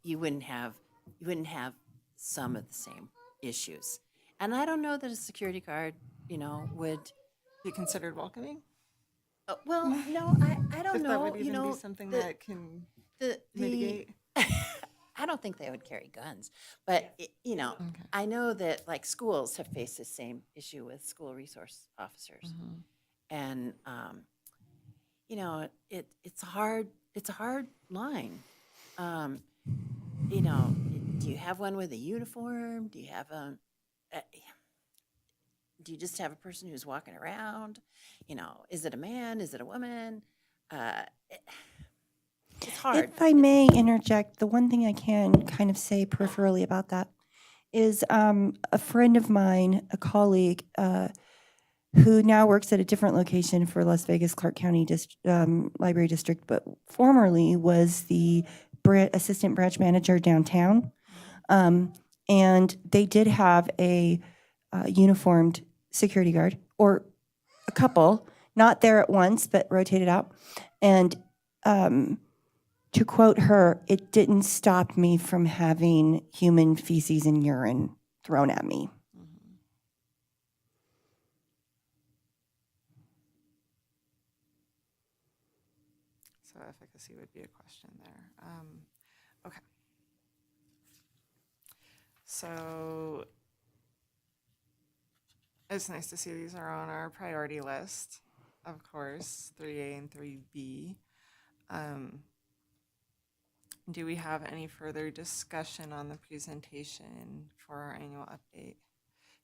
S9: you wouldn't have some of the same issues. And I don't know that a security guard, you know, would.
S12: Be considered welcoming?
S9: Well, no, I don't
S12: If
S9: know.
S12: that would
S9: you
S12: even
S9: know,
S12: be something
S9: the-
S12: that can
S9: the
S12: mitigate?
S9: I don't think they would carry guns, but you know,
S12: Okay.
S9: I know that like schools have faced the same issue with school resource officers,
S12: Mm-hmm.
S9: and you know, it's a hard line. You know, do you have one with a uniform? Do you have do you just have a person who's walking around? You know, is it a man? Is it a woman? It's hard.
S7: If I may interject, the one thing I can kind of say peripherally about that is a friend of mine, a colleague, who now works at a different location for Las Vegas Clark County Library District, but formerly was the assistant branch manager downtown. And they did have a uniformed security guard, or a couple, not there at once, but rotated out. And to quote her, it didn't stop me from having human feces and urine thrown at me.
S12: So efficacy would be a question there. Okay. So it's nice to see these are on our priority list, of course, 3A and 3B. Do we have any further discussion on the presentation for our annual update?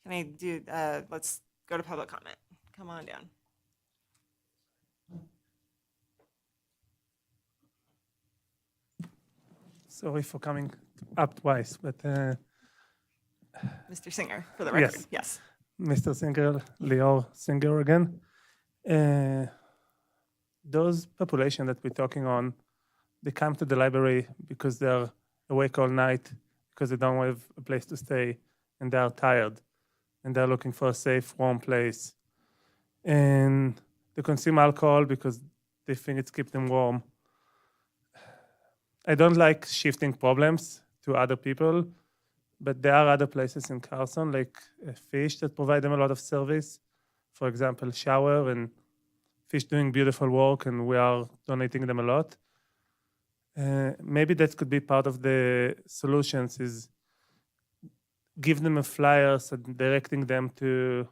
S12: Can I do, let's go to public comment. Come on down.
S6: Sorry for coming up twice, but
S12: Mr. Singer, for the record.
S6: Yes.
S12: Yes.
S6: Mr. Singer, Lior Singer again. Those population that we're talking on, they come to the library because they're awake all night, because they don't have a place to stay, and they are tired, and they're looking for a safe, warm place. And they consume alcohol because they think it's keep them warm. I don't like shifting problems to other people, but there are other places in Carson, like Fish, that provide them a lot of service. For example, shower, and Fish doing beautiful work, and we are donating them a lot. Maybe that could be part of the solutions, is give them a flyers and directing them to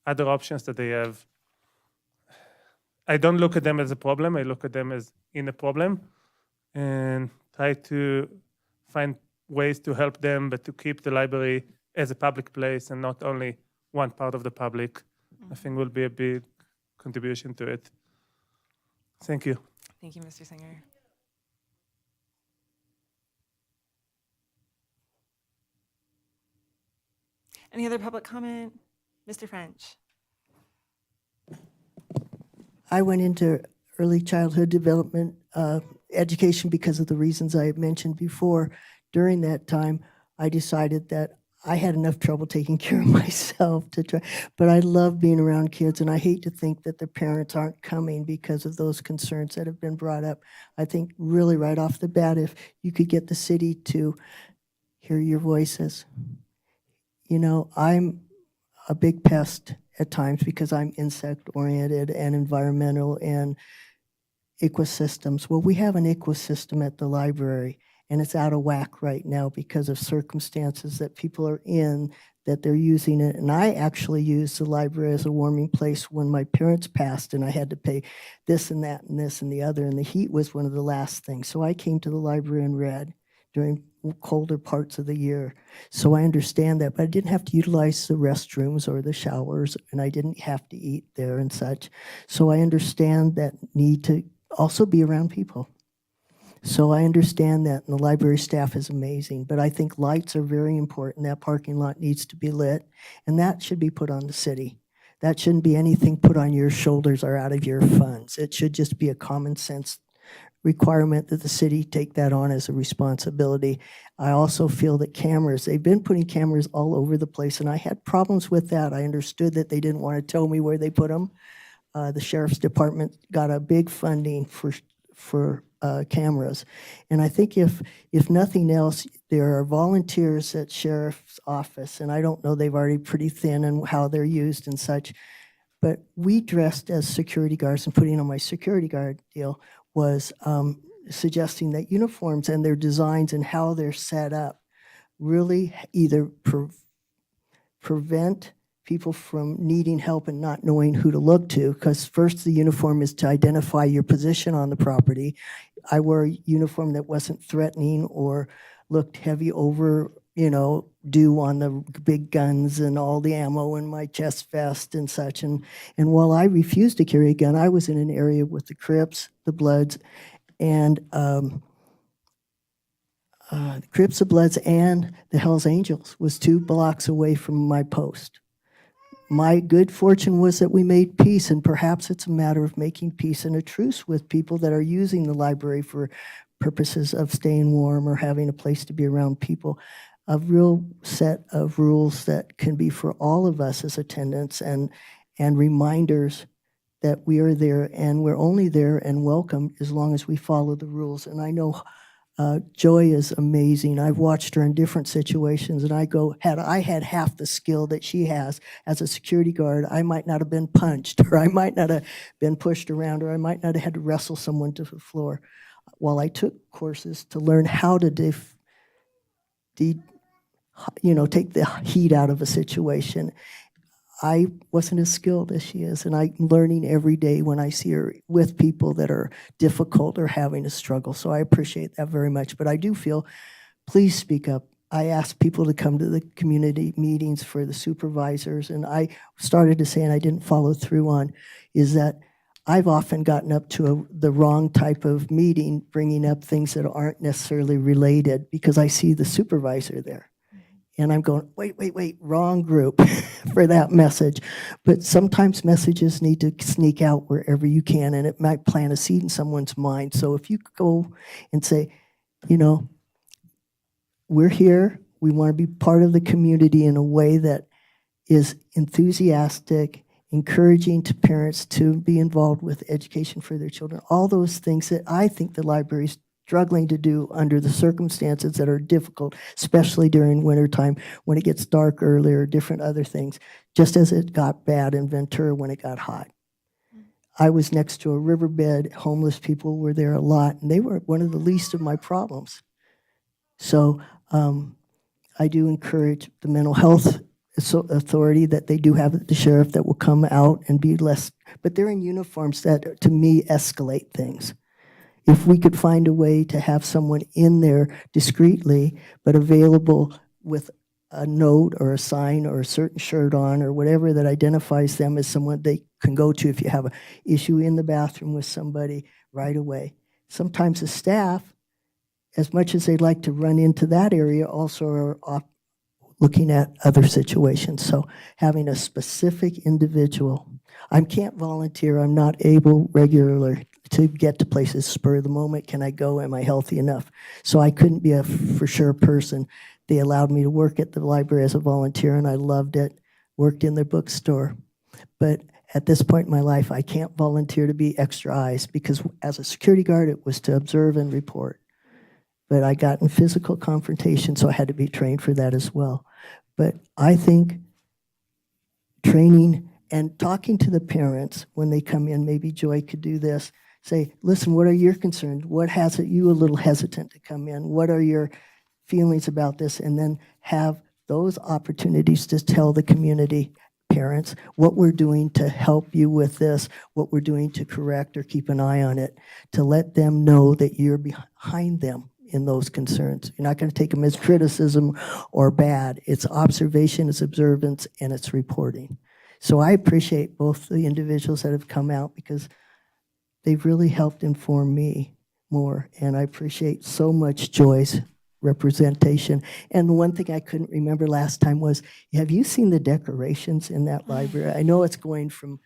S6: other options that they have. I don't look at them as a problem. I look at them as in a problem, and try to find ways to help them, but to keep the library as a public place and not only one part of the public. I think will be a big contribution to it. Thank you.
S12: Thank you, Mr. Singer. Any other public comment? Mr. French?
S5: I went into early childhood development education because of the reasons I had mentioned before. During that time, I decided that I had enough trouble taking care of myself to try, but I love being around kids, and I hate to think that their parents aren't coming because of those concerns that have been brought up. I think really right off the bat, if you could get the city to hear your voices. You know, I'm a big pest at times because I'm insect-oriented and environmental and ecosystems. Well, we have an ecosystem at the library, and it's out of whack right now because of circumstances that people are in, that they're using it. And I actually used the library as a warming place when my parents passed, and I had to pay this and that and this and the other, and the heat was one of the last things. So I came to the library and read during colder parts of the year. So I understand that, but I didn't have to utilize the restrooms or the showers, and I didn't have to eat there and such. So I understand that need to also be around people. So I understand that, and the library staff is amazing, but I think lights are very important. That parking lot needs to be lit, and that should be put on the city. That shouldn't be anything put on your shoulders or out of your funds. It should just be a common sense requirement that the city take that on as a responsibility. I also feel that cameras, they've been putting cameras all over the place, and I had problems with that. I understood that they didn't want to tell me where they put them. The sheriff's department got a big funding for cameras. And I think if nothing else, there are volunteers at sheriff's office, and I don't know, they've already pretty thin and how they're used and such, but we dressed as security guards, and putting on my security guard deal was suggesting that uniforms and their designs and how they're set up really either prevent people from needing help and not knowing who to look to, because first the uniform is to identify your position on the property. I wore a uniform that wasn't threatening or looked heavy over, due on the big guns and all the ammo in my chest vest and such. And while I refused to carry a gun, I was in an area with the Crips, the Bloods, and the Crips, the Bloods, and the Hells Angels was 2 blocks away from my post. My good fortune was that we made peace, and perhaps it's a matter of making peace and a truce with people that are using the library for purposes of staying warm or having a place to be around people. A real set of rules that can be for all of us as attendants, and reminders that we are there, and we're only there and welcome as long as we follow the rules. And I know Joy is amazing. I've watched her in different situations, and had I had half the skill that she has as a security guard, I might not have been punched, or I might not have been pushed around, or I might not have had to wrestle someone to the floor. While I took courses to learn how to take the heat out of a situation, I wasn't as skilled as she is, and I'm learning every day when I see her with people that are difficult or having a struggle. So I appreciate that very much. But I do feel, please speak up. I ask people to come to the community meetings for the supervisors, and I started to say, and I didn't follow through on, is that I've often gotten up to the wrong type of meeting, bringing up things that aren't necessarily related because I see the supervisor there. And I'm going, wait, wrong group for that message. But sometimes messages need to sneak out wherever you can, and it might plant a seed in someone's mind. So if you go and say, we're here, we want to be part of the community in a way that is enthusiastic, encouraging to parents to be involved with education for their children, all those things that I think the library's struggling to do under the circumstances that are difficult, especially during wintertime when it gets dark earlier, different other things, just as it got bad in Ventura when it got hot. I was next to a riverbed. Homeless people were there a lot, and they were one of the least of my problems. So I do encourage the mental health authority that they do have the sheriff that will come out and be less, but they're in uniforms that, to me, escalate things. If we could find a way to have someone in there discreetly, but available with a note or a sign or a certain shirt on or whatever that identifies them as someone they can go to if you have an issue in the bathroom with somebody right away. Sometimes the staff, as much as they'd like to run into that area, also are off looking at other situations. So having a specific individual, I can't volunteer, I'm not able regularly to get to places spur of the moment. Can I go? Am I healthy enough? So I couldn't be a for sure person. They allowed me to work at the library as a volunteer, and I loved it. Worked in their bookstore. But at this point in my life, I can't volunteer to be extra eyes because as a security guard, it was to observe and report. But I got in physical confrontation, so I had to be trained for that as well. But I think training and talking to the parents when they come in, maybe Joy could do this, say, listen, what are your concerns? What has you a little hesitant to come in? What are your feelings about this? And then have those opportunities to tell the community parents what we're doing to help you with this, what we're doing to correct or keep an eye on it, to let them know that you're behind them. in those concerns. You're not going to take them as criticism or bad. It's observation, it's observance, and it's reporting. So I appreciate both the individuals that have come out because they've really helped inform me more. And I appreciate so much Joy's representation. And the one thing I couldn't remember last time was, have you seen the decorations in that library? I know it's going from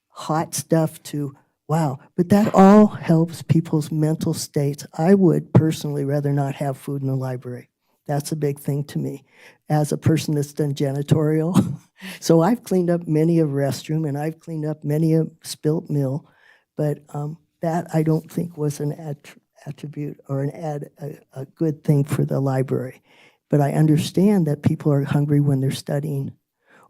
S5: hot stuff to wow, but that all helps people's mental states. I would personally rather not have food in the library. That's a big thing to me as a person that's done janitorial. So I've cleaned up many a restroom and I've cleaned up many a spilt meal, but that I don't think was an attribute or a good thing for the library. But I understand that people are hungry when they're studying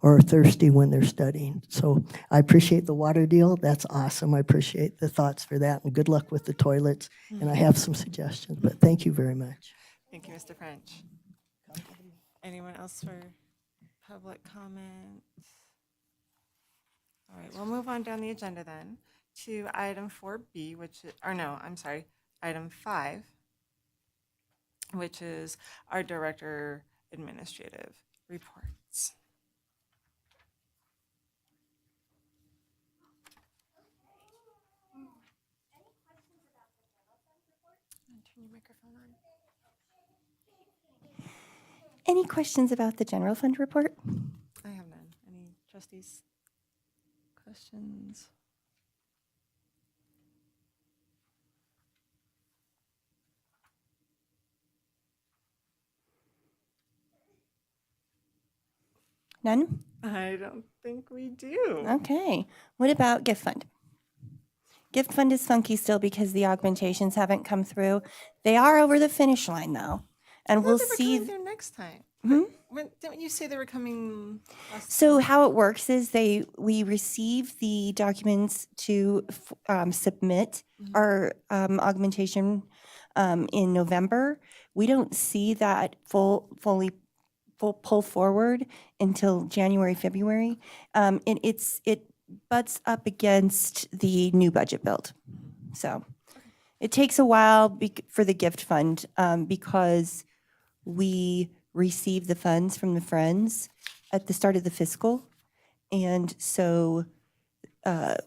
S5: or thirsty when they're studying. So I appreciate the water deal. That's awesome. I appreciate the thoughts for that, and good luck with the toilets. And I have some suggestions, but thank you very much.
S12: Thank you, Mr. French. Anyone else for public comment? All right, we'll move on down the agenda then to item 4B, which is, or no, I'm sorry, item 5, which is our Director Administrative Reports.
S3: Turn your microphone on.
S7: Any questions about the general fund report?
S12: I have none. Any trustees? Questions?
S7: None?
S12: I don't think we do.
S7: Okay. What about gift fund? Gift fund is funky still because the augmentations haven't come through. They are over the finish line though. And we'll
S12: They were
S7: see.
S12: coming through next time.
S7: Hmm?
S12: Didn't you say they were coming last
S7: So
S12: time?
S7: how it works is we receive the documents to submit our augmentation in November. We don't see that full pull forward until January, February. And it butts up against the new budget build. So it takes a while for the gift fund because we receive the funds from the Friends at the start of the fiscal. And so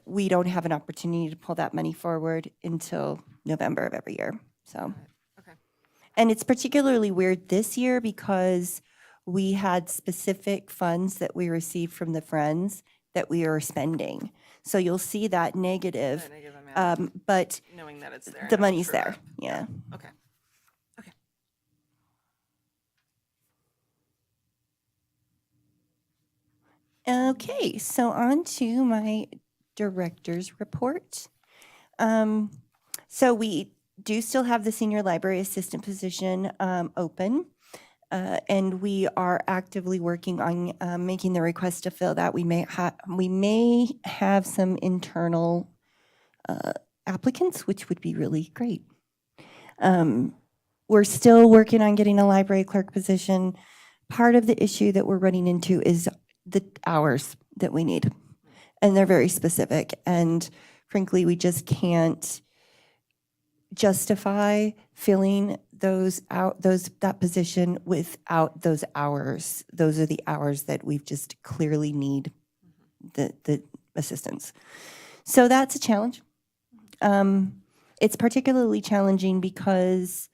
S7: we don't have an opportunity to pull that money forward until November of every year. So,
S12: Okay.
S7: and it's particularly weird this year because we had specific funds that we received from the Friends that we are spending. So you'll see that negative,
S12: That negative amount,
S7: but
S12: knowing that it's there.
S7: the
S12: and it'll
S7: money's
S12: true
S7: there.
S12: up.
S7: Yeah.
S12: Okay. Okay.
S7: Okay, so on to my director's report. So we do still have the senior library assistant position open, and we are actively working on making the request to fill that. We may have some internal applicants, which would be really great. We're still working on getting a library clerk position. Part of the issue that we're running into is the hours that we need. And they're very specific. And frankly, we just can't justify filling that position without those hours. Those are the hours that we've just clearly need the assistance. So that's a challenge. It's particularly challenging because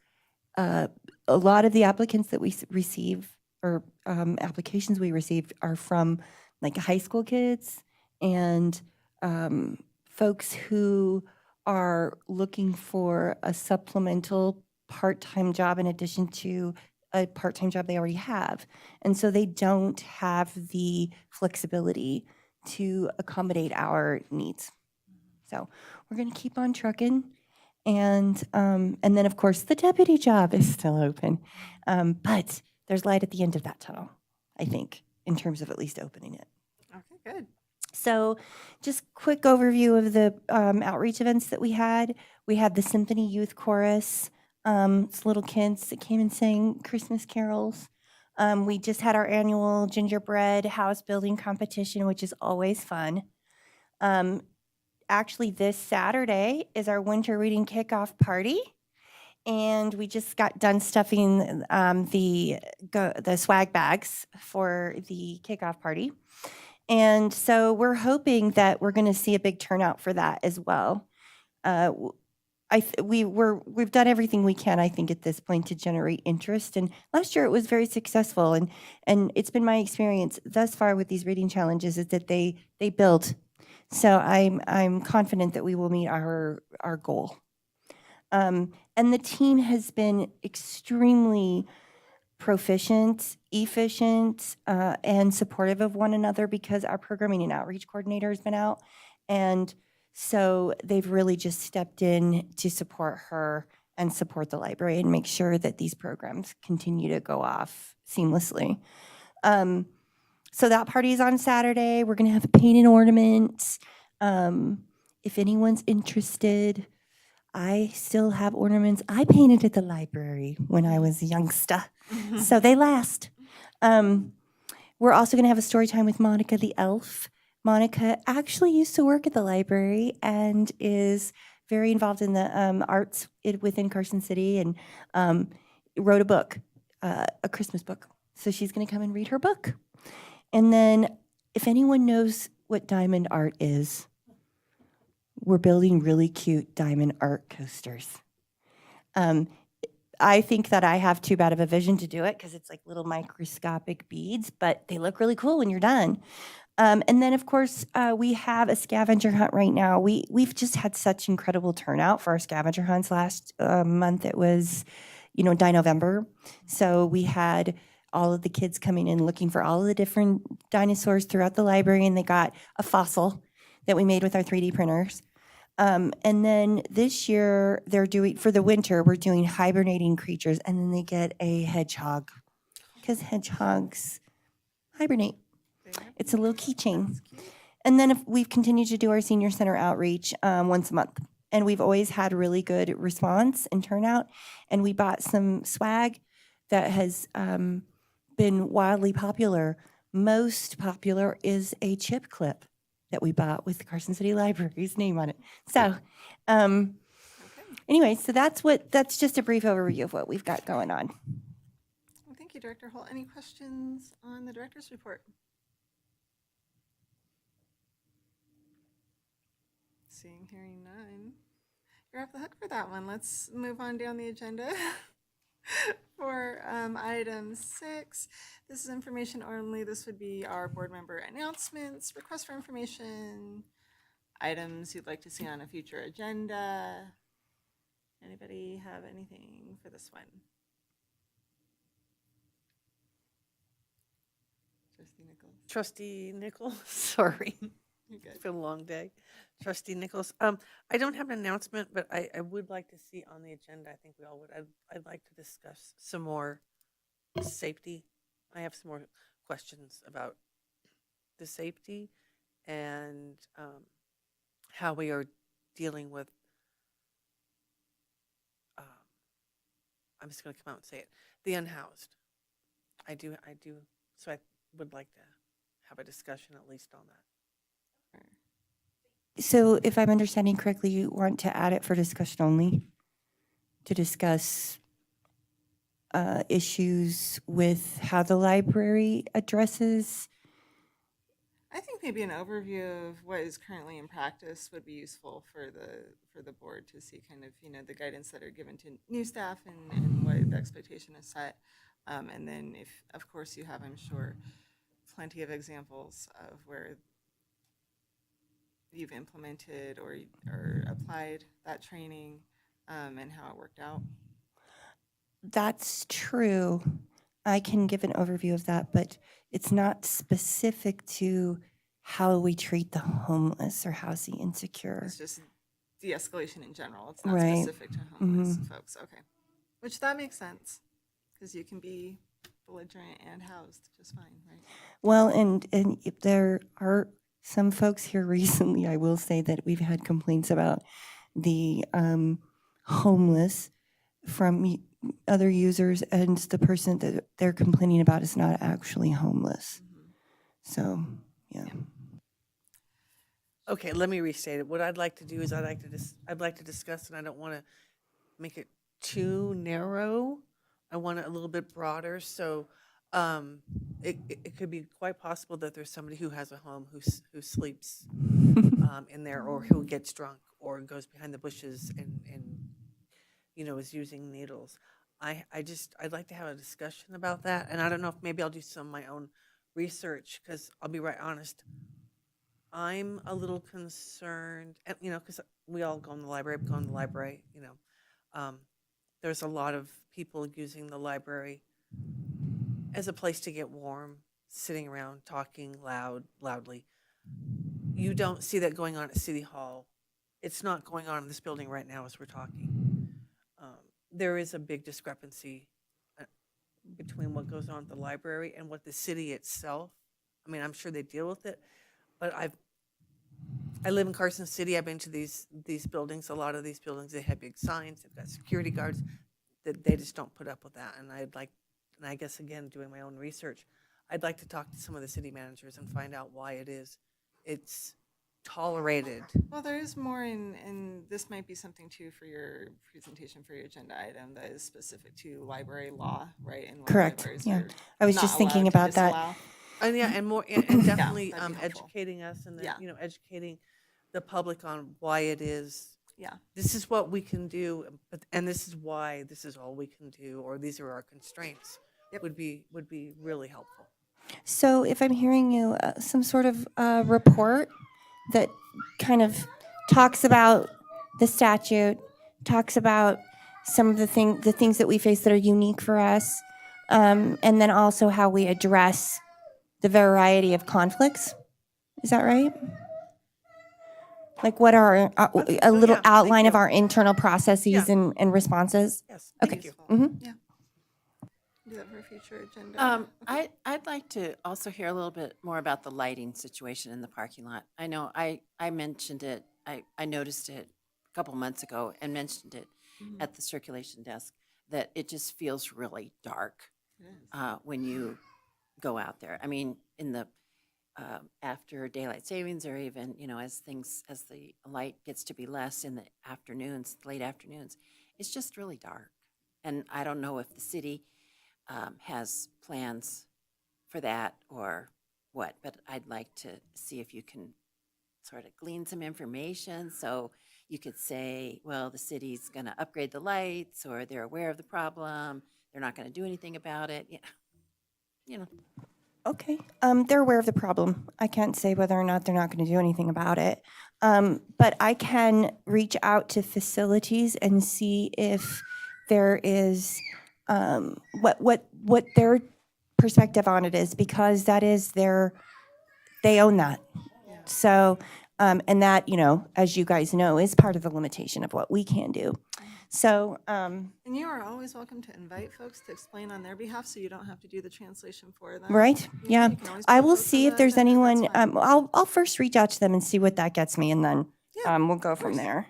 S7: a lot of the applicants that we receive or applications we received are from like high school kids and folks who are looking for a supplemental part-time job in addition to a part-time job they already have. And so they don't have the flexibility to accommodate our needs. So we're going to keep on trucking. And then, of course, the deputy job is still open. But there's light at the end of that tunnel, I think, in terms of at least opening it.
S12: Okay, good.
S7: So just quick overview of the outreach events that we had. We had the Symphony Youth Chorus. It's little kids that came and sang Christmas carols. We just had our annual gingerbread house building competition, which is always fun. Actually, this Saturday is our winter reading kickoff party. and we just got done stuffing the swag bags for the kickoff party. And so we're hoping that we're going to see a big turnout for that as well. We've done everything we can, I think, at this point to generate interest. And last year it was very successful. And it's been my experience thus far with these reading challenges is that they build. So I'm confident that we will meet our goal. And the team has been extremely proficient, efficient, and supportive of one another because our programming and outreach coordinator has been out. And so they've really just stepped in to support her and support the library and make sure that these programs continue to go off seamlessly. So that party is on Saturday. We're going to have a painted ornament. If anyone's interested, I still have ornaments I painted at the library when I was a youngster. So they last. We're also going to have a story time with Monica the elf. Monica actually used to work at the library and is very involved in the arts within Carson City and wrote a book, a Christmas book. So she's going to come and read her book. And then if anyone knows what diamond art is, we're building really cute diamond art coasters. I think that I have too bad of a vision to do it because it's like little microscopic beads, but they look really cool when you're done. And then, of course, we have a scavenger hunt right now. We've just had such incredible turnout for our scavenger hunts. Last month, it was, November. So we had all of the kids coming in looking for all of the different dinosaurs throughout the library, and they got a fossil that we made with our 3D printers. And then this year, they're doing, for the winter, we're doing hibernating creatures, and then they get a hedgehog because hedgehogs hibernate. It's a little keychain. And then we've continued to do our senior center outreach once a month. And we've always had really good response and turnout. And we bought some swag that has been wildly popular. Most popular is a chip clip that we bought with the Carson City Library's name on it. So anyway, so that's just a brief overview of what we've got going on.
S1: Well, thank you, Director Holt. Any questions on the director's report? Seeing, hearing none. You're off the hook for that one. Let's move on down the agenda for item 6. This is information only. This would be our board member announcements, requests for information, items you'd like to see on a future agenda. Anybody have anything for this one? Trustee Nichols.
S10: Trustee Nichols, sorry.
S1: You're good.
S10: It's been a long day. Trustee Nichols. I don't have an announcement, but I would like to see on the agenda, I think we all would, I'd like to discuss some more safety. I have some more questions about the safety and how we are dealing with, I'm just going to come out and say it, the unhoused. I do. So I would like to have a discussion at least on that.
S7: So if I'm understanding correctly, you want to add it for discussion only to discuss issues with how the library addresses.
S1: I think maybe an overview of what is currently in practice would be useful for the board to see kind of, the guidance that are given to new staff and what the expectation is set. And then if, of course, you have, I'm sure, plenty of examples of where you've implemented or applied that training and how it worked out.
S7: That's true. I can give an overview of that, but it's not specific to how we treat the homeless or housing insecure.
S1: It's just de-escalation in general. It's not
S7: Right.
S1: specific to homeless folks. Okay. Which that makes sense because you can be belligerent and housed just fine, right?
S7: Well, and if there are some folks here recently, I will say that we've had complaints about the homeless from other users, and the person that they're complaining about is not actually homeless. So, yeah.
S10: Okay, let me restate it. What I'd like to do is I'd like to discuss, and I don't want to make it too narrow. I want it a little bit broader. So it could be quite possible that there's somebody who has a home who sleeps in there, or who gets drunk or goes behind the bushes and is using needles. I'd like to have a discussion about that. And I don't know if maybe I'll do some of my own research, because I'll be right honest. I'm a little concerned, and, because we all go in the library, there's a lot of people using the library as a place to get warm, sitting around, talking loudly. You don't see that going on at City Hall. It's not going on in this building right now as we're talking. There is a big discrepancy between what goes on at the library and what the city itself. I mean, I'm sure they deal with it, but I live in Carson City. I've been to these buildings. A lot of these buildings, they have big signs. They've got security guards. That they just don't put up with that. And I guess again, doing my own research, I'd like to talk to some of the city managers and find out why it's tolerated.
S12: Well, there is more and this might be something too for your presentation for your agenda item that is specific to library law, right? And what
S7: Correct,
S12: libraries
S7: yeah.
S12: are
S7: I was
S12: not
S7: just thinking
S12: allowed to
S7: about that.
S12: disallow.
S10: And yeah, and more, and definitely
S12: that'd be helpful.
S10: educating us, and then,
S12: Yeah.
S10: educating the public on why it is.
S12: Yeah.
S10: This is what we can do, and this is why this is all we can do, or these are our constraints.
S12: Yep.
S10: Would be really helpful.
S7: So if I'm hearing you, some sort of report that kind of talks about the statute, talks about some of the things that we face that are unique for us, and then also how we address the variety of conflicts. Is that right? Like what are a little
S10: yeah, thank
S7: outline of
S10: you.
S7: our internal processes
S10: Yeah.
S7: and responses?
S10: Yes.
S7: Okay.
S10: Thank you.
S7: Mhm.
S12: Yeah. Do that for a future agenda.
S9: I'd like to also hear a little bit more about the lighting situation in the parking lot. I know I mentioned it, I noticed it a couple months ago and mentioned it at the circulation desk, that it just feels really dark when you go out there. I mean, in the after daylight savings, or even, as the light gets to be less in the afternoons, late afternoons, it's just really dark. And I don't know if the city has plans for that or what, but I'd like to see if you can sort of glean some information, so you could say, well, the city's going to upgrade the lights, or they're aware of the problem, they're not going to do anything about it.
S7: Okay. They're aware of the problem. I can't say whether or not they're not going to do anything about it. But I can reach out to facilities and see if there is what their perspective on it is, because that is they own that. So, and that, as you guys know, is part of the limitation of what we can do. So,
S12: And you are always welcome to invite folks to explain on their behalf, so you don't have to do the translation for them.
S7: right?
S12: You know,
S7: Yeah.
S12: you can always
S7: I
S12: put
S7: will
S12: folks
S7: see
S12: on
S7: if
S12: the
S7: there's
S12: agenda, that's
S7: anyone,
S12: fine.
S7: I'll first reach out to them and see what that gets me, and then
S12: Yeah,
S7: we'll go from
S12: course.
S7: there.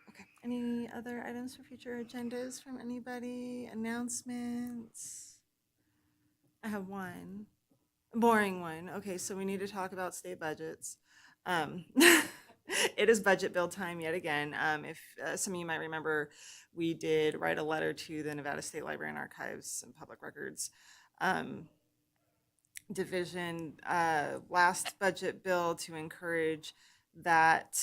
S12: Okay. Any other items for future agendas from anybody? Announcements? I have one. A boring one. Okay, so we need to talk about state budgets. It is budget bill time yet again. If some of you might remember, we did write a letter to the Nevada State Library and Archives and Public Records Division last budget bill to encourage that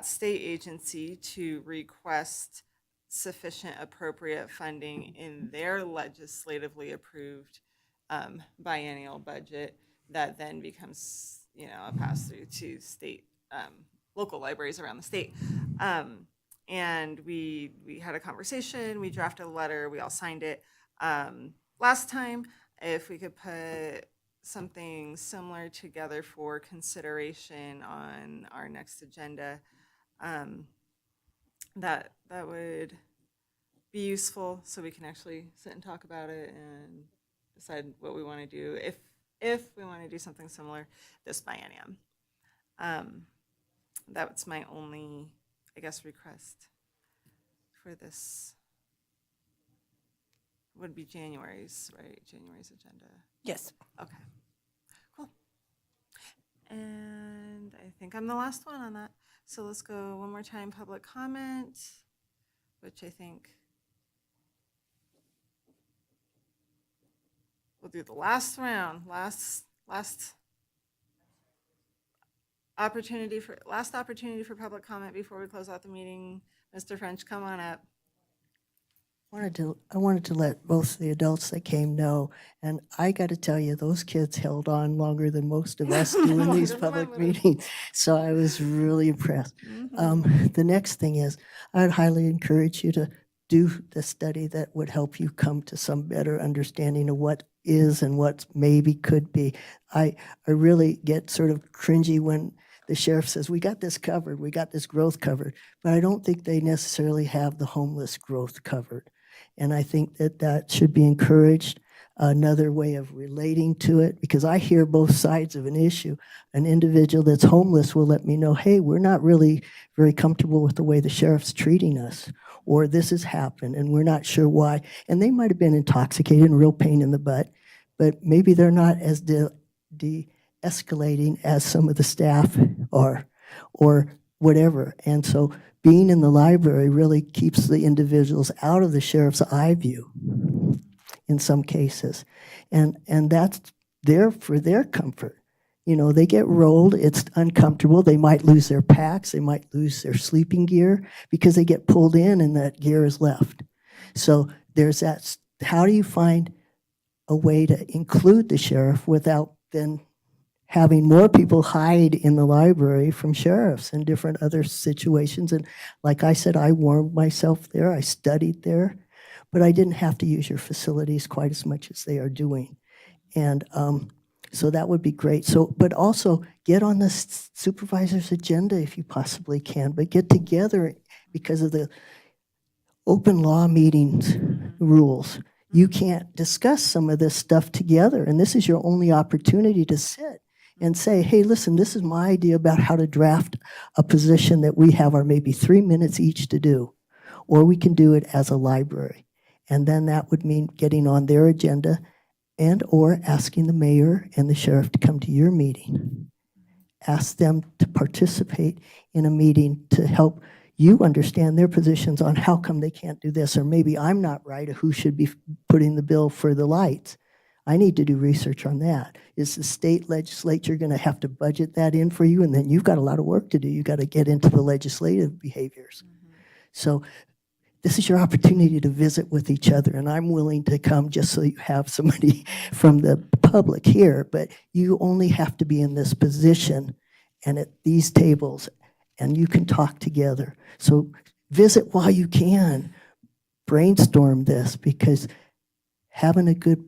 S12: state agency to request sufficient appropriate funding in their legislatively approved biennial budget that then becomes, a pass-through to state, local libraries around the state. And we had a conversation, we drafted a letter, we all signed it. Last time, if we could put something similar together for consideration on our next agenda, that would be useful, so we can actually sit and talk about it and decide what we want to do, if we want to do something similar this biennium. That's my only, I guess, request for this. Would be January's, right? January's agenda.
S7: Yes.
S12: Okay, cool. And I think I'm the last one on that. So let's go one more time, public comment. which I think we'll do the last round, last opportunity for public comment before we close out the meeting. Mr. French, come on up.
S5: I wanted to let both the adults that came know, and I got to tell you, those kids held on longer than most of us do in these
S12: Longer than I
S5: public
S12: would've.
S5: meetings. So I was really impressed. The next thing is, I'd highly encourage you to do the study that would help you come to some better understanding of what is and what maybe could be. I really get sort of cringy when the sheriff says, we got this covered, we got this growth covered, but I don't think they necessarily have the homeless growth covered. And I think that that should be encouraged. Another way of relating to it, because I hear both sides of an issue. An individual that's homeless will let me know, hey, we're not really very comfortable with the way the sheriff's treating us, or this has happened and we're not sure why. And they might have been intoxicated and real pain in the butt, but maybe they're not as de-escalating as some of the staff are, or whatever. And so being in the library really keeps the individuals out of the sheriff's eye view in some cases. And that's there for their comfort. You know, they get rolled, it's uncomfortable, they might lose their packs, they might lose their sleeping gear because they get pulled in and that gear is left. So there's that, how do you find a way to include the sheriff without then having more people hide in the library from sheriffs and different other situations? And like I said, I warmed myself there, I studied there, but I didn't have to use your facilities quite as much as they are doing. And so that would be great. So, but also get on the supervisor's agenda if you possibly can, but get together because of the open law meetings rules. You can't discuss some of this stuff together, and this is your only opportunity to sit and say, hey, listen, this is my idea about how to draft a position that we have our maybe 3 minutes each to do, or we can do it as a library. And then that would mean getting on their agenda and or asking the mayor and the sheriff to come to your meeting. Ask them to participate in a meeting to help you understand their positions on how come they can't do this, or maybe I'm not right, or who should be putting the bill for the lights. I need to do research on that. Is the state legislature going to have to budget that in for you? And then you've got a lot of work to do. You've got to get into the legislative behaviors. So this is your opportunity to visit with each other, and I'm willing to come just so you have somebody from the public here, but you only have to be in this position and at these tables, and you can talk together. So visit while you can. Brainstorm this, because having a good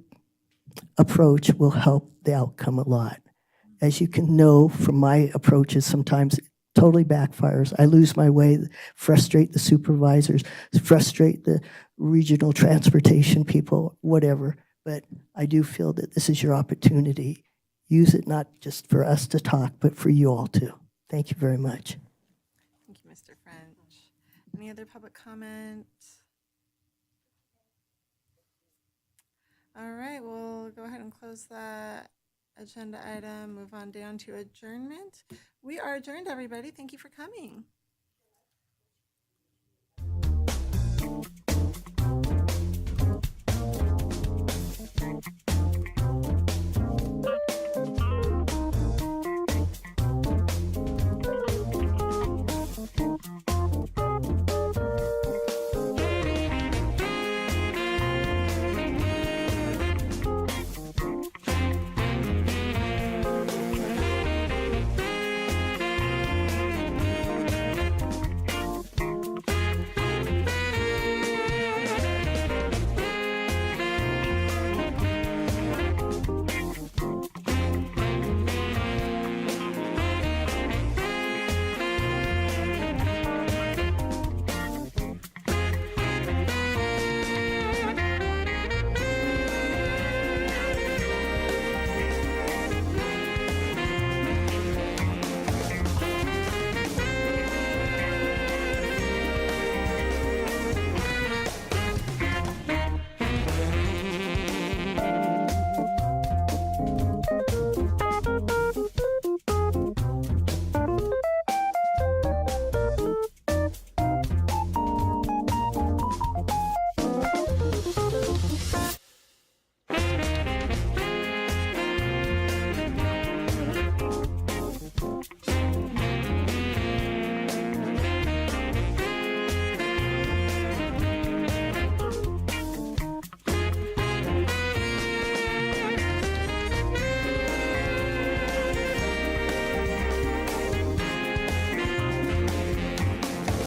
S5: approach will help the outcome a lot. As you can know from my approaches, sometimes it totally backfires. I lose my way, frustrate the supervisors, frustrate the regional transportation people, whatever. But I do feel that this is your opportunity. Use it not just for us to talk, but for you all too. Thank you very much.
S12: Thank you, Mr. French. Any other public comment? All right, we'll go ahead and close that agenda item, move on down to adjournment. We are adjourned, everybody. Thank you for coming.